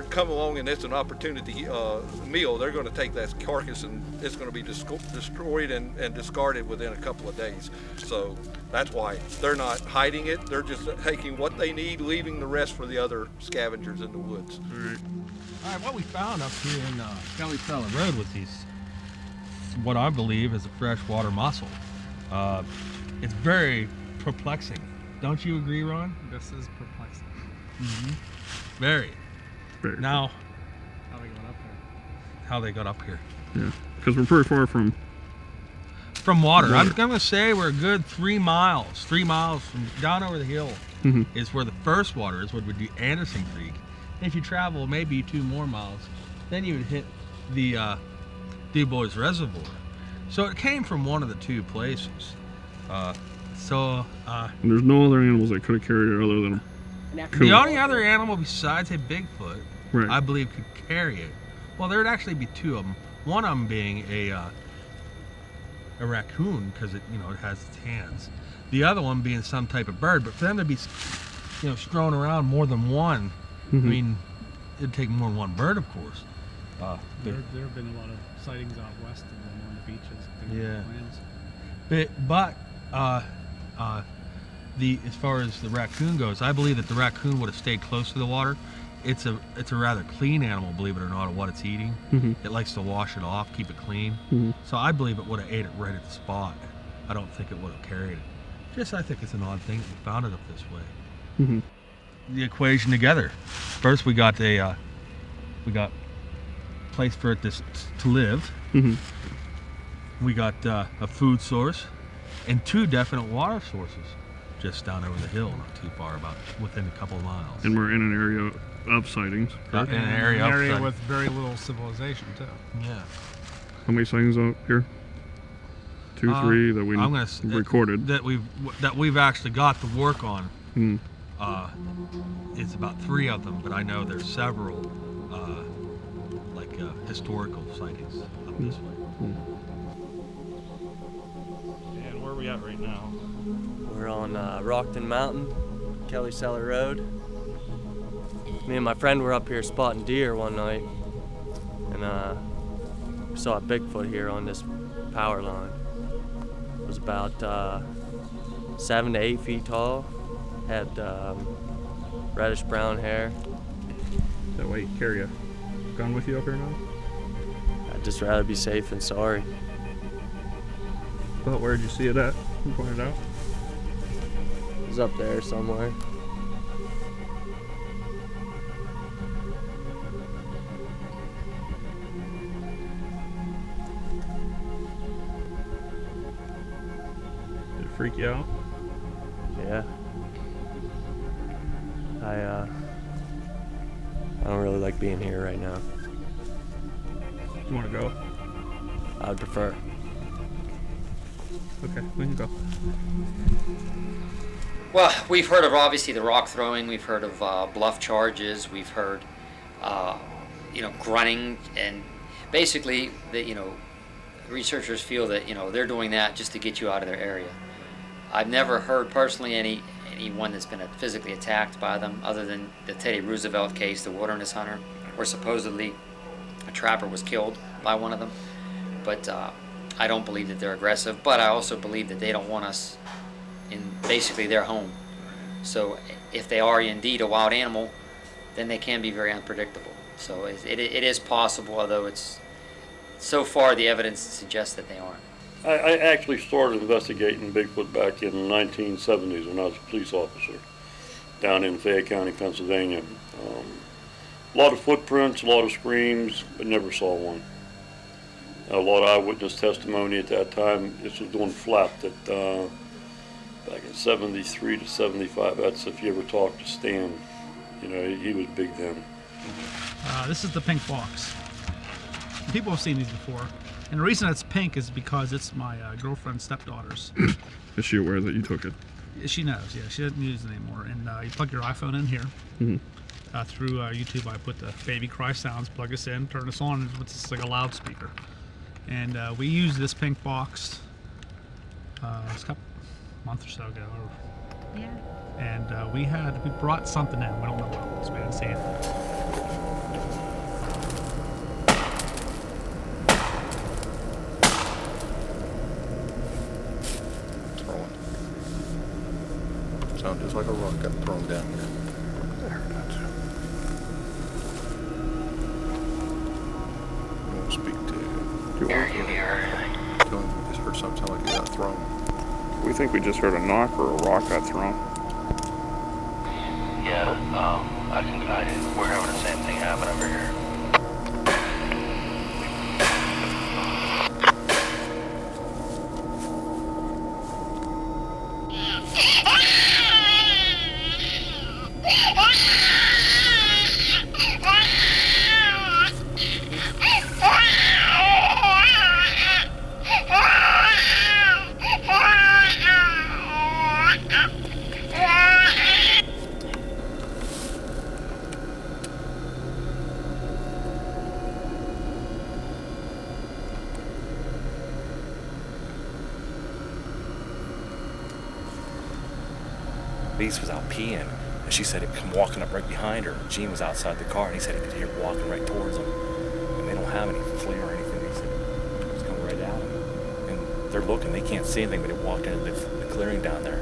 come along and it's an opportunity meal. They're going to take that carcass and it's going to be destroyed and discarded within a couple of days. So that's why they're not hiding it. They're just taking what they need, leaving the rest for the other scavengers in the woods. All right, what we found up here in Cavalline Road was what I believe is a freshwater mussel. It's very perplexing. Don't you agree, Ron? This is perplexing. Mm-hmm. Very. Now, How they got up there? how they got up here. Yeah, because we're pretty far from water. water. I'm going to say we're a good 3 miles. 3 miles from down over the hill is where the first water is, what would be Anderson Creek. And if you travel maybe 2 more miles, then you would hit the DuBois Reservoir. So it came from one of the 2 places. and there's no other animals that could have carried it other than the only other animal besides a Bigfoot, Right. I believe, could carry it. Well, there'd actually be 2 of them. One of them being a raccoon, because it has its hands. The other one being some type of bird. But for them to be, strewn around more than one, I mean, it'd take more than one bird, of course. There have been a lot of sightings out west of them on the beaches. Yeah. Lands. But as far as the raccoon goes, I believe that the raccoon would have stayed close to the water. It's a rather clean animal, believe it or not, of what it's eating. It likes to wash it off, keep it clean. So I believe it would have ate it right at the spot. I don't think it would have carried it. I think it's an odd thing that we found it up this way. The equation together. First, we got a place for it to live. We got a food source and 2 definite water sources just down over the hill, not too far, about within a couple of miles. And we're in an area of sightings. In an area with very little civilization too. Yeah. How many sightings out here? 2, 3 that we recorded. That we've actually got to work on. It's about 3 of them, but I know there's several historical sightings up this way. And where are we at right now? We're on Rockton Mountain, Kelly Cellar Road. Me and my friend were up here spotting deer one night, and we saw a Bigfoot here on this power line. It was about 7 to 8 feet tall, had reddish brown hair. That way you carry a gun with you up here now? I'd just rather be safe than sorry. But where did you see it at? You pointed out? It was up there somewhere. Did it freak you out? Yeah. I don't really like being here right now. You want to go? I would prefer. Okay, we can go. Well, we've heard of obviously the rock throwing. We've heard of bluff charges. We've heard, grunting, and basically, researchers feel that they're doing that just to get you out of their area. I've never heard personally anyone that's been physically attacked by them, other than the Teddy Roosevelt case, the wilderness hunter, where supposedly a trapper was killed by one of them. But I don't believe that they're aggressive, but I also believe that they don't want us in basically their home. So if they are indeed a wild animal, then they can be very unpredictable. So it is possible, although it's so far the evidence suggests that they aren't. I actually started investigating Bigfoot back in the 1970s when I was a police officer down in Fayette County, Pennsylvania. A lot of footprints, a lot of screams, but never saw one. A lot of eyewitness testimony at that time. This was doing flap that back in 73 to 75. That's if you ever talked to Stan. He was big then. This is the pink box. People have seen these before. And the reason it's pink is because it's my girlfriend's stepdaughter's. Is she aware that you took it? She knows, yeah. She doesn't use it anymore. And you plug your iPhone in here. Through YouTube, I put the baby cry sounds, plug this in, turn this on, and it's like a loudspeaker. And we used this pink box a month or so ago. Yeah. And we brought something in. We don't know what it was. We didn't see it. Sound just like a rock got thrown down here. We just heard something like it got thrown. We think we just heard a knock or a rock got thrown. Yeah, we're having the same thing happen over here. Beast was out peeing, and she said it come walking up right behind her. Gene was outside the car, and he said he could hear it walking right towards them. And they don't have any flare or anything. He said it was coming right at them. And they're looking, they can't see anything, but it walked into the clearing down there.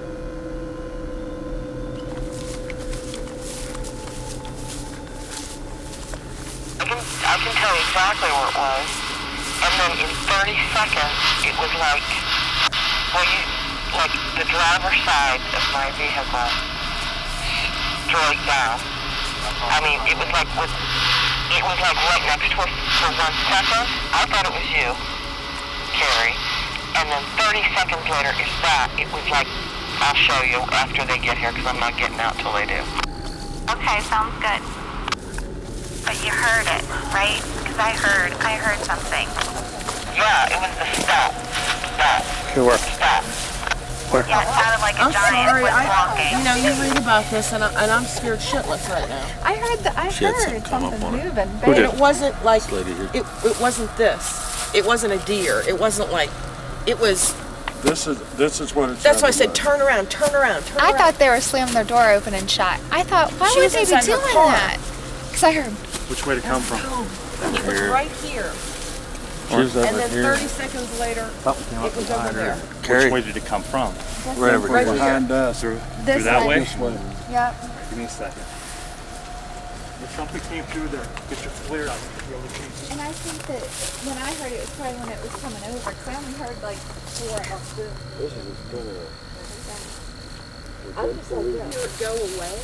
I can tell you exactly where it was. And then in 30 seconds, it was like, like the driver's side of my vehicle straight down. I mean, it was like right next to us for 1 second. I thought it was you, Carrie. And then 30 seconds later is that. It was like, I'll show you after they get here because I'm not getting out till they do. Okay, sounds good. But you heard it, right? Because I heard something. Yeah, it was the stop. Okay, where? Stop. Where? Yeah, it sounded like a giant was walking. You know, you read about this, and I'm scared shitless right now. I heard something moving. And it wasn't like it wasn't this. It wasn't a deer. It wasn't like it was. This is what it's. That's why I said turn around. I thought they were slamming their door open and shut. I thought, why would they be doing that? Because I heard. Which way to come from? It was right here. And then 30 seconds later, it was over there. Which way did it come from? Right over here. Behind us. Through that way? This way. Yep. Give me a second. If something came through there, get your flare out. And I think that when I heard it was probably when it was coming over, because I only heard like 4 of them. This is good. I'm just like, hear it go away.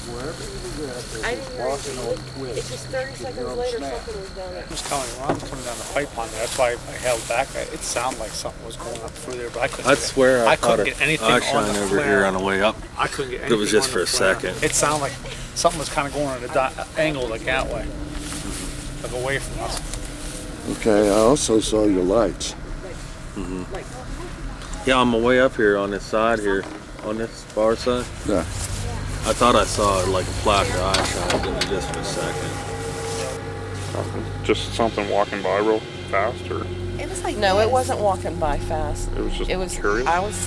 Wherever you was at, I didn't walking on twists. It's just 30 seconds later, something was down there. I was telling you, when I was coming down the pipeline there, that's why I held back. It sounded like something was going up through there, but I couldn't. I swear I couldn't caught get a anything eye on shine the over flare. here on the way up. I couldn't get anything. It was just on for the a flare. second. It sounded like something was kind of going at an angle like that way, like away from us. Okay, I also saw your lights. Mm-hmm. Yeah, on my way up here on this side here, on this far side. Yeah. I thought I saw like a flash of eye shine just for a second. Just something walking by real fast, or? It was like no, it wasn't walking by fast. It was just curious. I was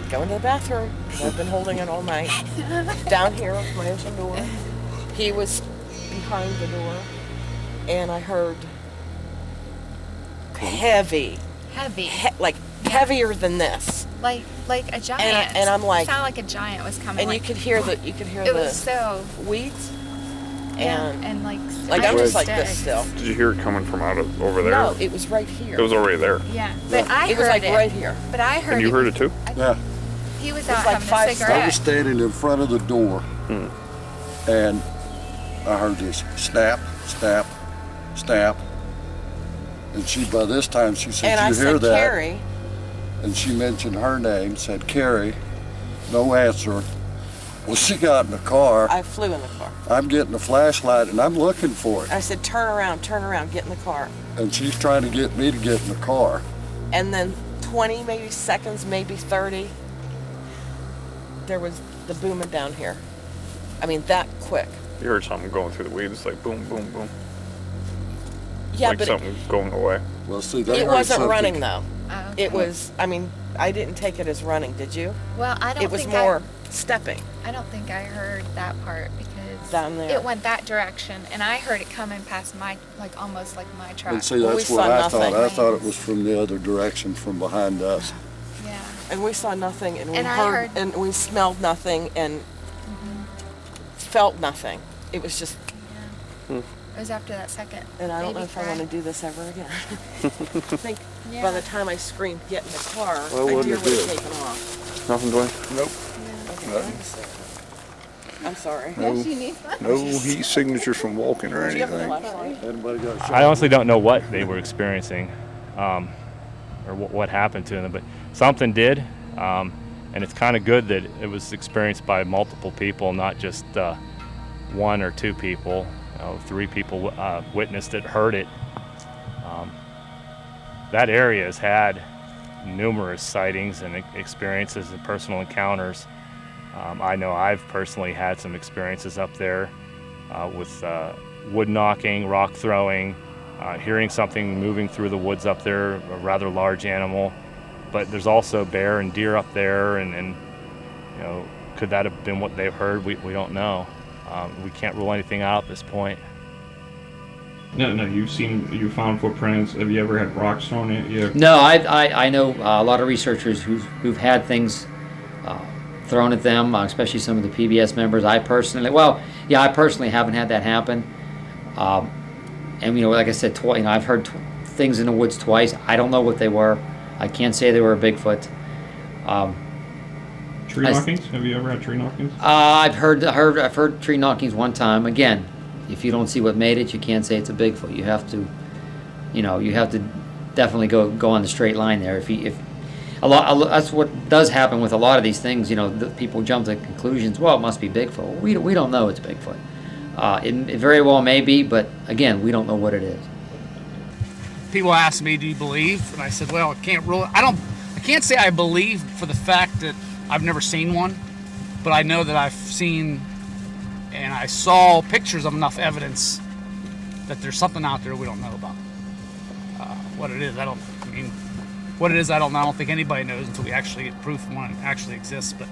going to the bathroom. I've been holding it all night. Down here with my ocean door. He was behind the door, and I heard heavy, like heavier than this. Like a giant. And I'm like, it sounded like a giant was coming. And like, you could hear the it was so weeds. Yeah, and like I'm just like this still. Did you hear it coming from out of over there? No, it was right here. It was already there. Yeah, but I heard it was like right here. But I heard. And you heard it too? Yeah. He was It was out like having 5 a cigarette. I was standing in front of the door, and I heard this snap, snap, snap. And by this time, she said, and "You I hear said, that?" Carrie. And she mentioned her name, said Carrie. No answer. Well, she got in the car. I flew in the car. I'm getting the flashlight, and I'm looking for it. I said, turn around, get in the car. And she's trying to get me to get in the car. And then 20 maybe seconds, maybe 30, there was the booming down here. I mean, that quick. You heard something going through the weeds, like boom, boom, boom. Yeah, like but something going away. Well, see, it wasn't running though. Oh, okay. It was. I mean, I didn't take it as running. Did you? Well, I don't. It was think more stepping. I don't think I heard that part because down there it went that direction, and I heard it coming past my, like almost like my truck. And see, that's what I thought. I thought it was from the other direction, from behind us. Yeah. And we saw nothing, and we And I heard, heard- and we smelled nothing, and felt nothing. It was just. It was after that second. And I don't know baby if I cry. want to do this ever again. I think by the time I screamed, get in the car, Well, my wouldn't deer it would have do it? taken off. Nothing, Duane? Nope. Okay, I'm sorry. No, no heat signatures from walking or anything. I honestly don't know what they were experiencing, or what happened to them, but something did, and it's kind of good that it was experienced by multiple people, not just one or two people. 3 people witnessed it, heard it. That area has had numerous sightings and experiences and personal encounters. I know I've personally had some experiences up there with wood knocking, rock throwing, hearing something moving through the woods up there, a rather large animal. But there's also bear and deer up there, and could that have been what they've heard? We don't know. We can't rule anything out at this point. No, you found footprints. Have you ever had rocks thrown at you? No, I know a lot of researchers who've had things thrown at them, especially some of the PBS members. I personally haven't had that happen. And like I said, I've heard things in the woods twice. I don't know what they were. I can't say they were a Bigfoot. Tree knockings? Have you ever had tree knockings? I've heard tree knockings one time. Again, if you don't see what made it, you can't say it's a Bigfoot. You have to definitely go on the straight line there. That's what does happen with a lot of these things. People jump to conclusions. Well, it must be Bigfoot. We don't know it's Bigfoot. It very well may be, but again, we don't know what it is. People ask me, "Do you believe?" And I said, "Well, I can't say I believe for the fact that I've never seen one, but I know that I've seen and I saw pictures of enough evidence that there's something out there we don't know about. What it is, I don't know. I don't think anybody knows until we actually get proof one actually exists. But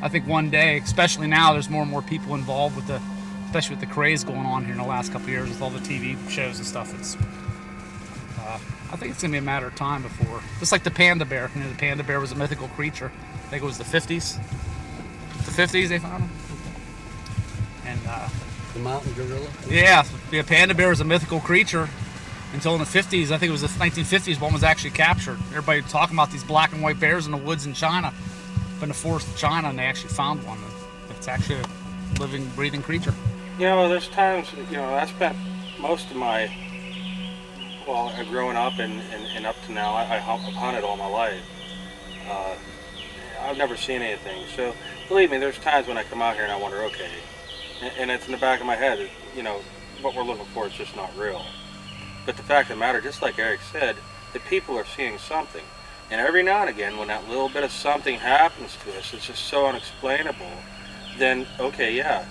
I think one day, especially now, there's more and more people involved especially with the craze going on here in the last couple of years with all the TV shows and stuff. I think it's gonna be a matter of time before, just like the panda bear. The panda bear was a mythical creature. I think it was the 50s. The 50s they found him. And the mountain gorilla. Yeah, the panda bear was a mythical creature until in the 50s. I think it was the 1950s one was actually captured. Everybody talking about these black and white bears in the woods in China, but in the forest of China, and they actually found one. It's actually a living, breathing creature. There's times, I spent most of my, growing up and up to now, I've hunted all my life. I've never seen anything. So, believe me, there's times when I come out here and I wonder, okay, and it's in the back of my head, what we're looking for is just not real. But the fact of the matter, just like Eric said, the people are seeing something. And every now and again, when that little bit of something happens to us, it's just so unexplainable, then, okay, yeah,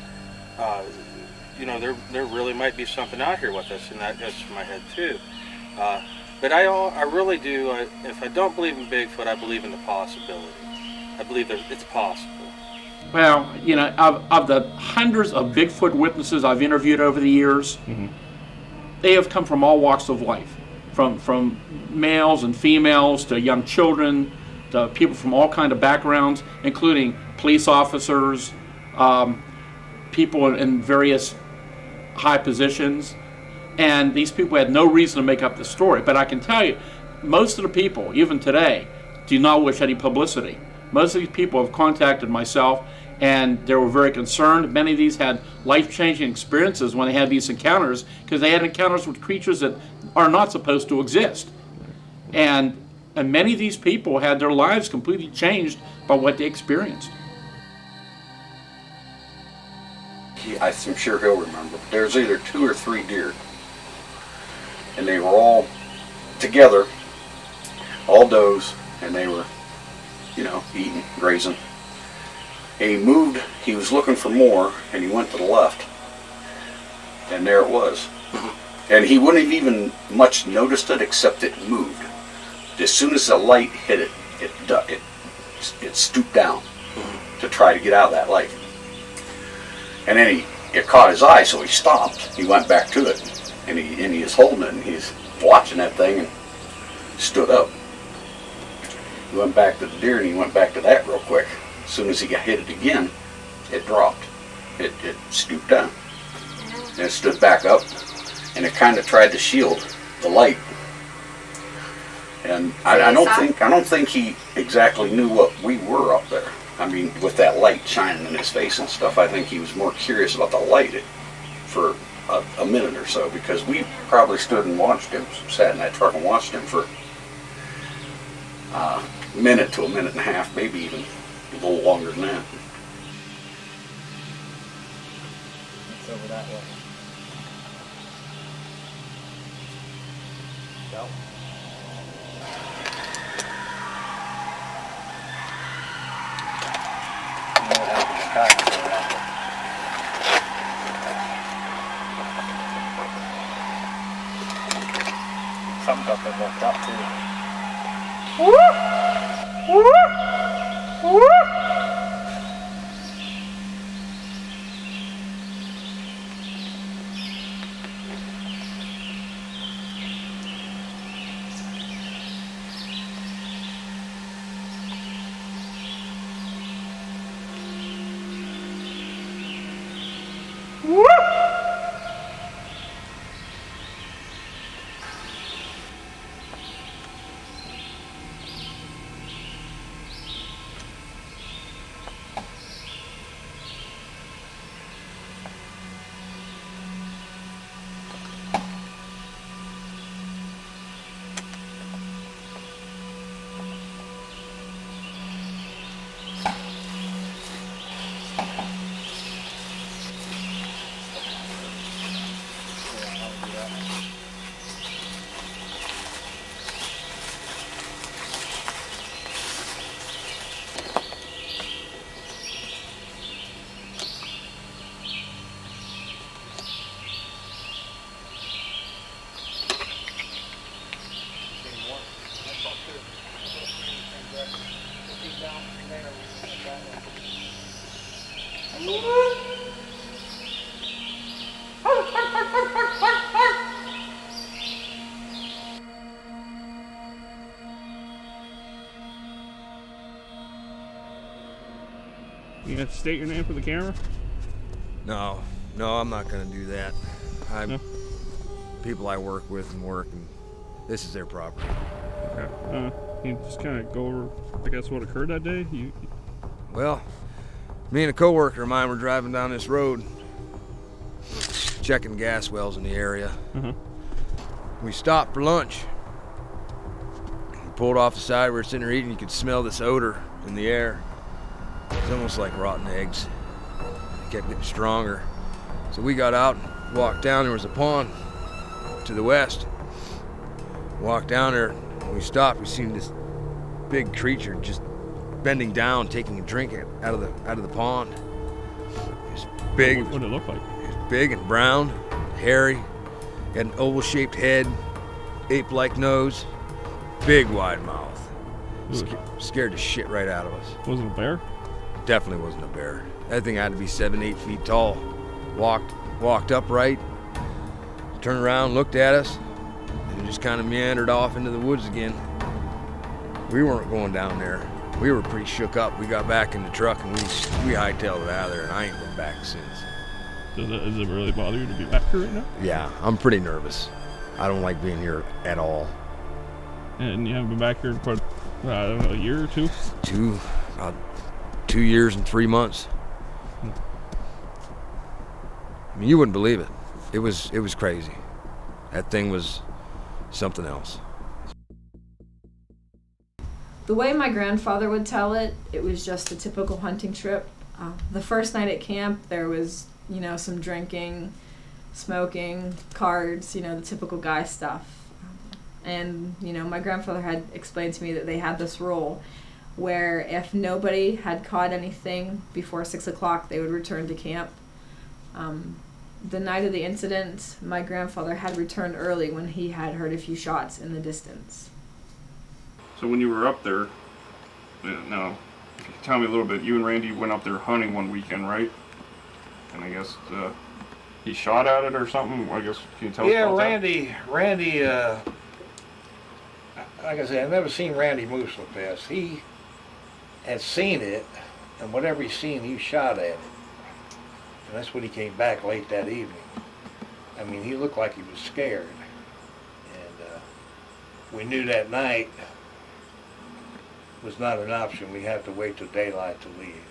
there really might be something out here with us, and that goes through my head too. But I really do, if I don't believe in Bigfoot, I believe in the possibility. I believe that it's possible. Well, of the hundreds of Bigfoot witnesses I've interviewed over the years, they have come from all walks of life, from males and females to young children, to people from all kinds of backgrounds, including police officers, people in various high positions, and these people had no reason to make up the story. But I can tell you, most of the people, even today, do not wish any publicity. Most of these people have contacted myself, and they were very concerned. Many of these had life-changing experiences when they had these encounters, because they had encounters with creatures that are not supposed to exist. And many of these people had their lives completely changed by what they experienced. I'm sure he'll remember. There's either 2 or 3 deer, and they were all together, all does, and they were, eating, grazing. And he moved, he was looking for more, and he went to the left, and there it was. And he wouldn't have even much noticed it, except it moved. As soon as the light hit it, it stooped down to try to get out of that light. And then it caught his eye, so he stopped. He went back to it, and he was holding it, and he's watching that thing, and stood up. He went back to the deer, and he went back to that real quick. As soon as he got hit it again, it dropped. It stooped down. And it stood back up, and it kind of tried to shield the light. And I don't think he exactly knew what we were up there. I mean, with that light shining in his face and stuff, I think he was more curious about the light for a minute or so, because we probably stood and watched him, sat in that truck and watched him for a minute to a minute and a half, maybe even a little longer than that. It's over that way. No. You know what happened to Kyle? Something up there left up too. You have to state your name for the camera? No, I'm not going to do that. People I work with and this is their property. Okay. You just kind of go over, I guess, what occurred that day? Well, me and a coworker of mine were driving down this road, checking gas wells in the area. We stopped for lunch. We pulled off the side. We were sitting there eating. You could smell this odor in the air. It's almost like rotten eggs. It kept getting stronger. So we got out and walked down. There was a pond to the west. Walked down there. We stopped. We seen this big creature just bending down, taking a drink out of the pond. It was big. What did it look like? It was big and brown, hairy. Had an oval-shaped head, ape-like nose, big wide mouth. Scared the shit right out of us. Was it a bear? Definitely wasn't a bear. That thing had to be 7-8 feet tall. Walked upright, turned around, looked at us, and just kind of meandered off into the woods again. We weren't going down there. We were pretty shook up. We got back in the truck and we hightailed it out of there, and I ain't been back since. Does it really bother you to be back here right now? Yeah, I'm pretty nervous. I don't like being here at all. And you haven't been back here in quite, I don't know, a year or two? About 2 years and 3 months. I mean, you wouldn't believe it. It was crazy. That thing was something else. The way my grandfather would tell it, it was just a typical hunting trip. The first night at camp, there was, some drinking, smoking, cards, the typical guy stuff. And, my grandfather had explained to me that they had this rule where if nobody had caught anything before 6 o'clock, they would return to camp. The night of the incident, my grandfather had returned early when he had heard a few shots in the distance. So when you were up there, now, tell me a little bit. You and Randy went up there hunting one weekend, right? And I guess he shot at it or something. I guess can you tell us about Randy. Like I said, I've never seen Randy move so fast. He had seen it, and whatever he seen, he shot at it. And that's when he came back late that evening. I mean, he looked like he was scared. And we knew that night was not an option. We had to wait till daylight to leave.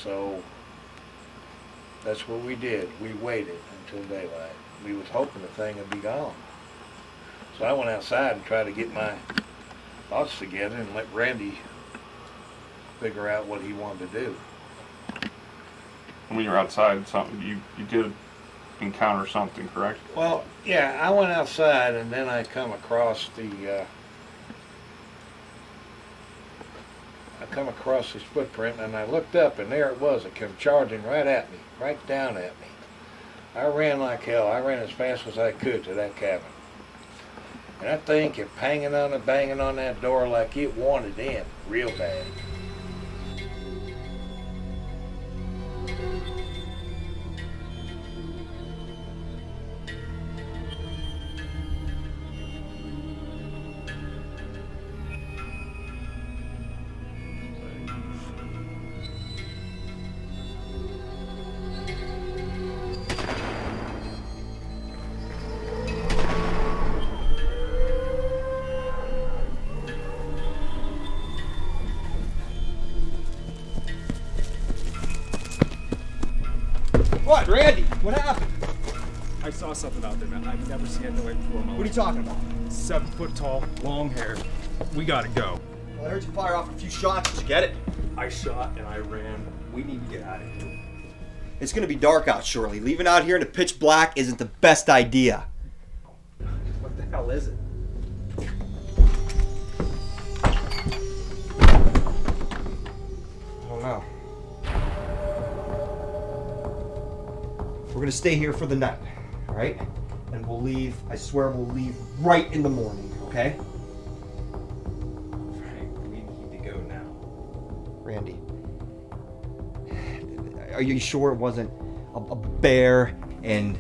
So that's what we did. We waited until daylight. We was hoping the thing would be gone. So I went outside and tried to get my thoughts together and let Randy figure out what he wanted to do. When you were outside, something you did encounter something, correct? Well, yeah, I went outside and then I come across this footprint, and I looked up, and there it was. It came charging right at me, right down at me. I ran like hell. I ran as fast as I could to that cabin. And that thing kept hanging on and banging on that door like it wanted in real bad. What, Randy? What happened? I saw something out there, man. I've never seen it the way before in my life. What are you talking about? 7 foot tall, long hair. We gotta go. Well, I heard you fire off a few shots. Did you get it? I shot and I ran. We need to get out of here. It's gonna be dark out shortly. Leaving out here in the pitch black isn't the best idea. What the hell is it? I don't know. We're gonna stay here for the night, all right? And we'll leave, I swear we'll leave right in the morning, okay? Frank, we need to go now. Randy, are you sure it wasn't a bear and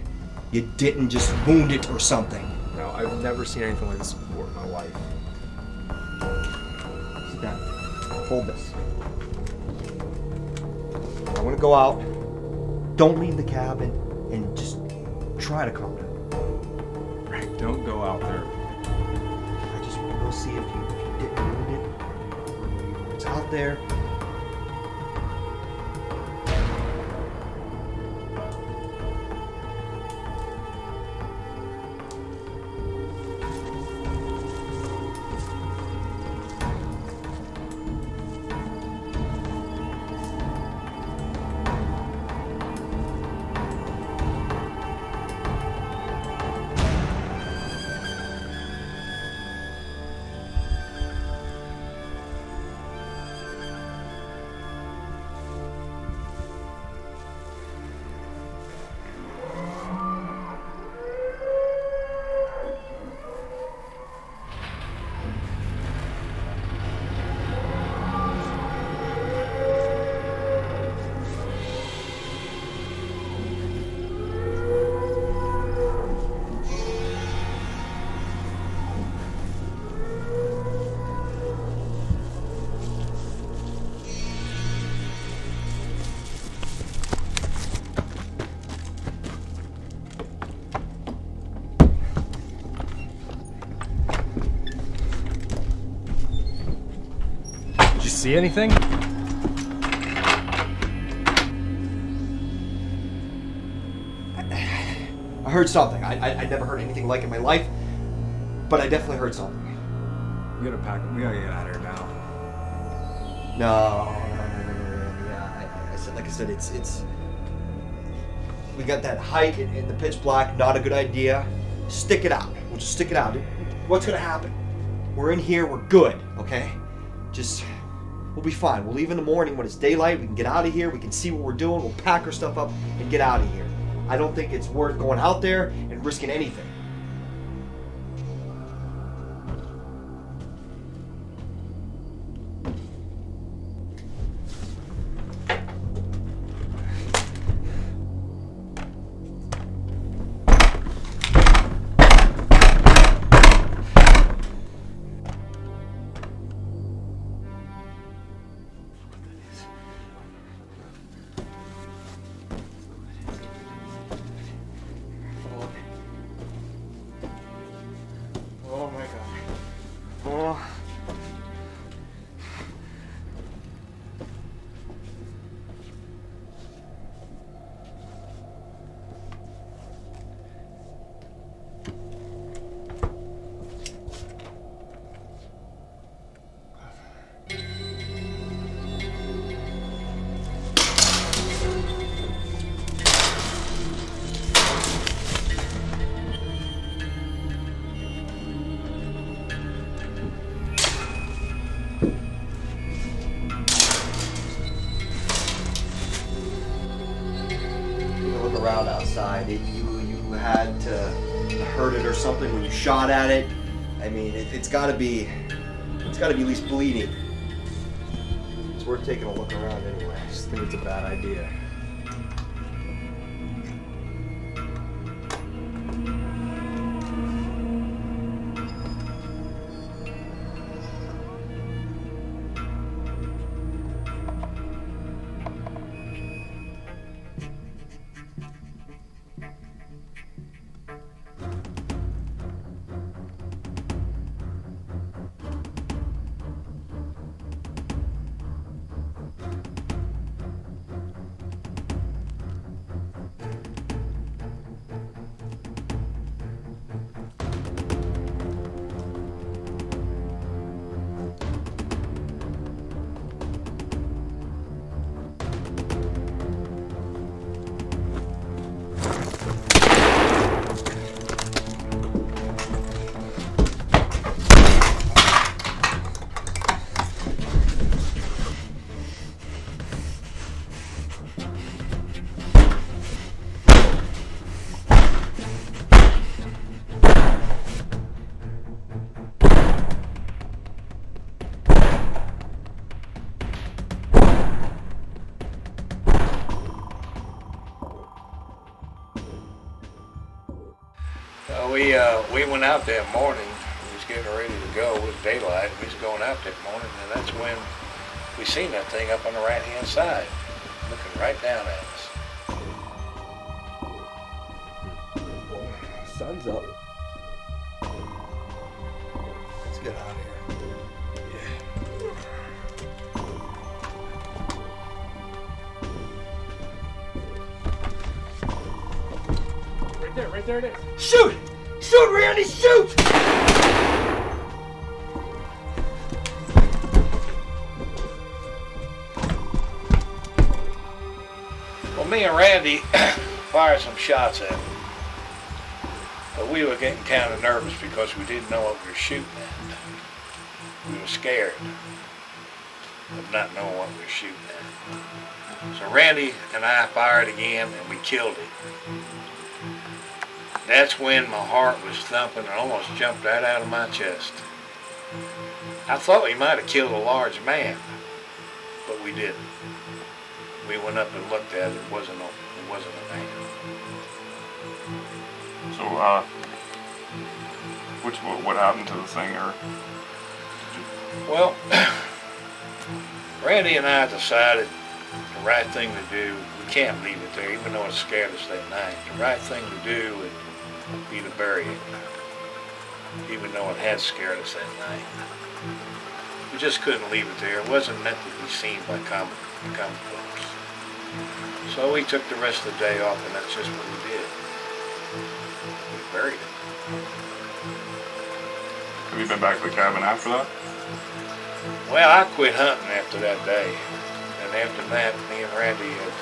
you didn't just wound it or something? No, I've never seen anything like this before in my life. Sit down. Hold this. I want to go out. Don't leave the cabin and just try to calm down. Frank, don't go out there. I just want to go see if you didn't wound it. It's out there. See anything? I heard something. I never heard anything like it in my life, but I definitely heard something. We gotta pack. We gotta get out of here now. No. Yeah, I said, like I said, it's. We got that height in the pitch black. Not a good idea. Stick it out. We'll just stick it out. What's gonna happen? We're in here. We're good. Okay. Just. We'll be fine. We'll leave in the morning when it's daylight. We can get out of here. We can see what we're doing. We'll pack our stuff up and get out of here. I don't think it's worth going out there and risking anything. Oh. Around outside, you had to hurt it or something when you shot at it. I mean, it's got to be at least bleeding. It's worth taking a look around anyway. I just think it's a bad idea. We went out that morning. We was getting ready to go. It was daylight. We was going out that morning, and that's when we seen that thing up on the right-hand side, looking right down at us. Sun's up. Let's get out of here. Right there it is. Shoot! Shoot, Randy, shoot! Well, me and Randy fired some shots at him. But we were getting kind of nervous because we didn't know what we were shooting at. We were scared of not knowing what we were shooting at. So Randy and I fired again, and we killed it. That's when my heart was thumping and almost jumped right out of my chest. I thought we might have killed a large man, but we didn't. We went up and looked at it. It wasn't a man. So, what happened to the thing, or? Well, Randy and I decided the right thing to do. We can't leave it there, even though it scared us that night. The right thing to do would be to bury it, even though it had scared us that night. We just couldn't leave it there. It wasn't meant to be seen by common folks. So we took the rest of the day off, and that's just what we did. We buried it. Have you been back to the cabin after that? Well, I quit hunting after that day, and after that, me and Randy had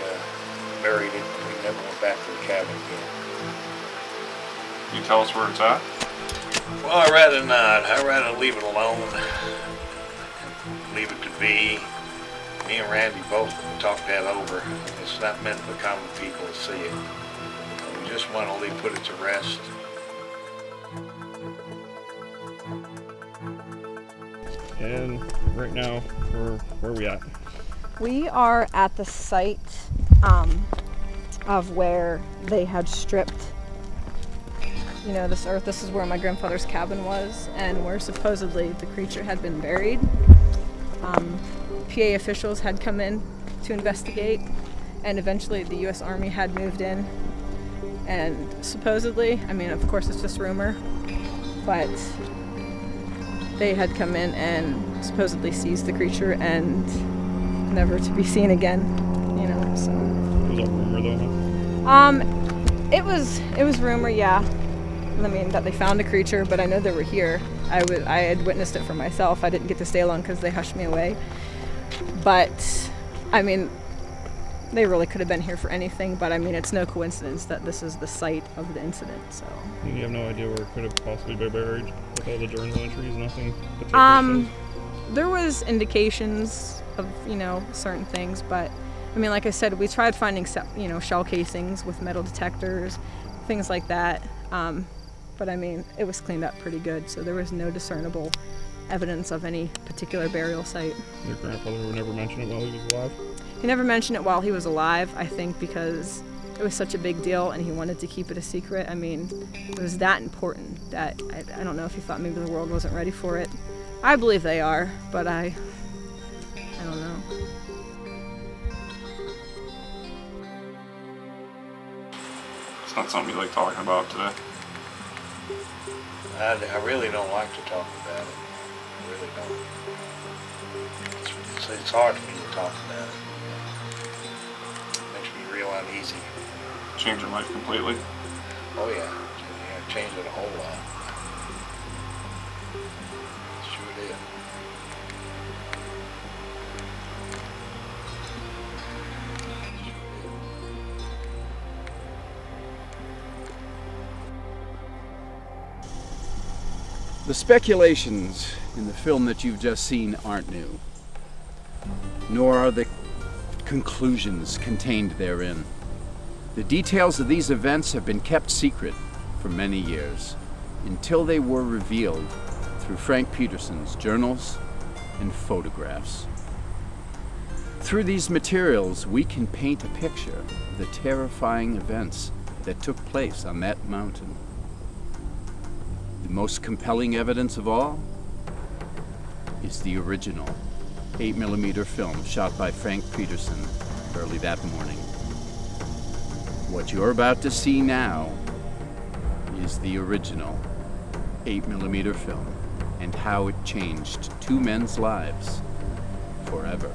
buried it, and we never went back to the cabin again. Can you tell us where it's at? Well, I'd rather not. I'd rather leave it alone. Leave it to be. Me and Randy both talked that over. It's not meant for common people to see it. We just want to put it to rest. And right now, where are we at? We are at the site of where they had stripped, this earth. This is where my grandfather's cabin was, and where supposedly the creature had been buried. PA officials had come in to investigate, and eventually the U.S. Army had moved in. And supposedly, of course it's just rumor, but they had come in and supposedly seized the creature and never to be seen again, you know, so. It was all rumor though, huh? It was rumor, yeah. I mean, that they found a creature, but I know they were here. I had witnessed it for myself. I didn't get to stay long because they hushed me away. But, I mean, they really could have been here for anything, but I mean, it's no coincidence that this is the site of the incident, so. You have no idea where it could have possibly been buried with all the journal entries, nothing particular? There was indications of, you know, certain things, but I mean, like I said, we tried finding, you know, shell casings with metal detectors, things like that. But I mean, it was cleaned up pretty good, so there was no discernible evidence of any particular burial site. Your grandfather would never mention it while he was alive? He never mentioned it while he was alive, I think because it was such a big deal and he wanted to keep it a secret. I mean, it was that important that I don't know if he thought maybe the world wasn't ready for it. I believe they are, but I don't know. It's not something you like talking about today. I really don't like to talk about it. I really don't. It's hard for me to talk about it. It makes me real uneasy. Change your life completely? Oh yeah, it changed it a whole lot. It sure did. The speculations in the film that you've just seen aren't new, nor are the conclusions contained therein. The details of these events have been kept secret for many years, until they were revealed through Frank Peterson's journals and photographs. Through these materials, we can paint a picture of the terrifying events that took place on that mountain. The most compelling evidence of all is the original 8mm film shot by Frank Peterson early that morning. What you're about to see now is the original 8mm film and how it changed two men's lives forever.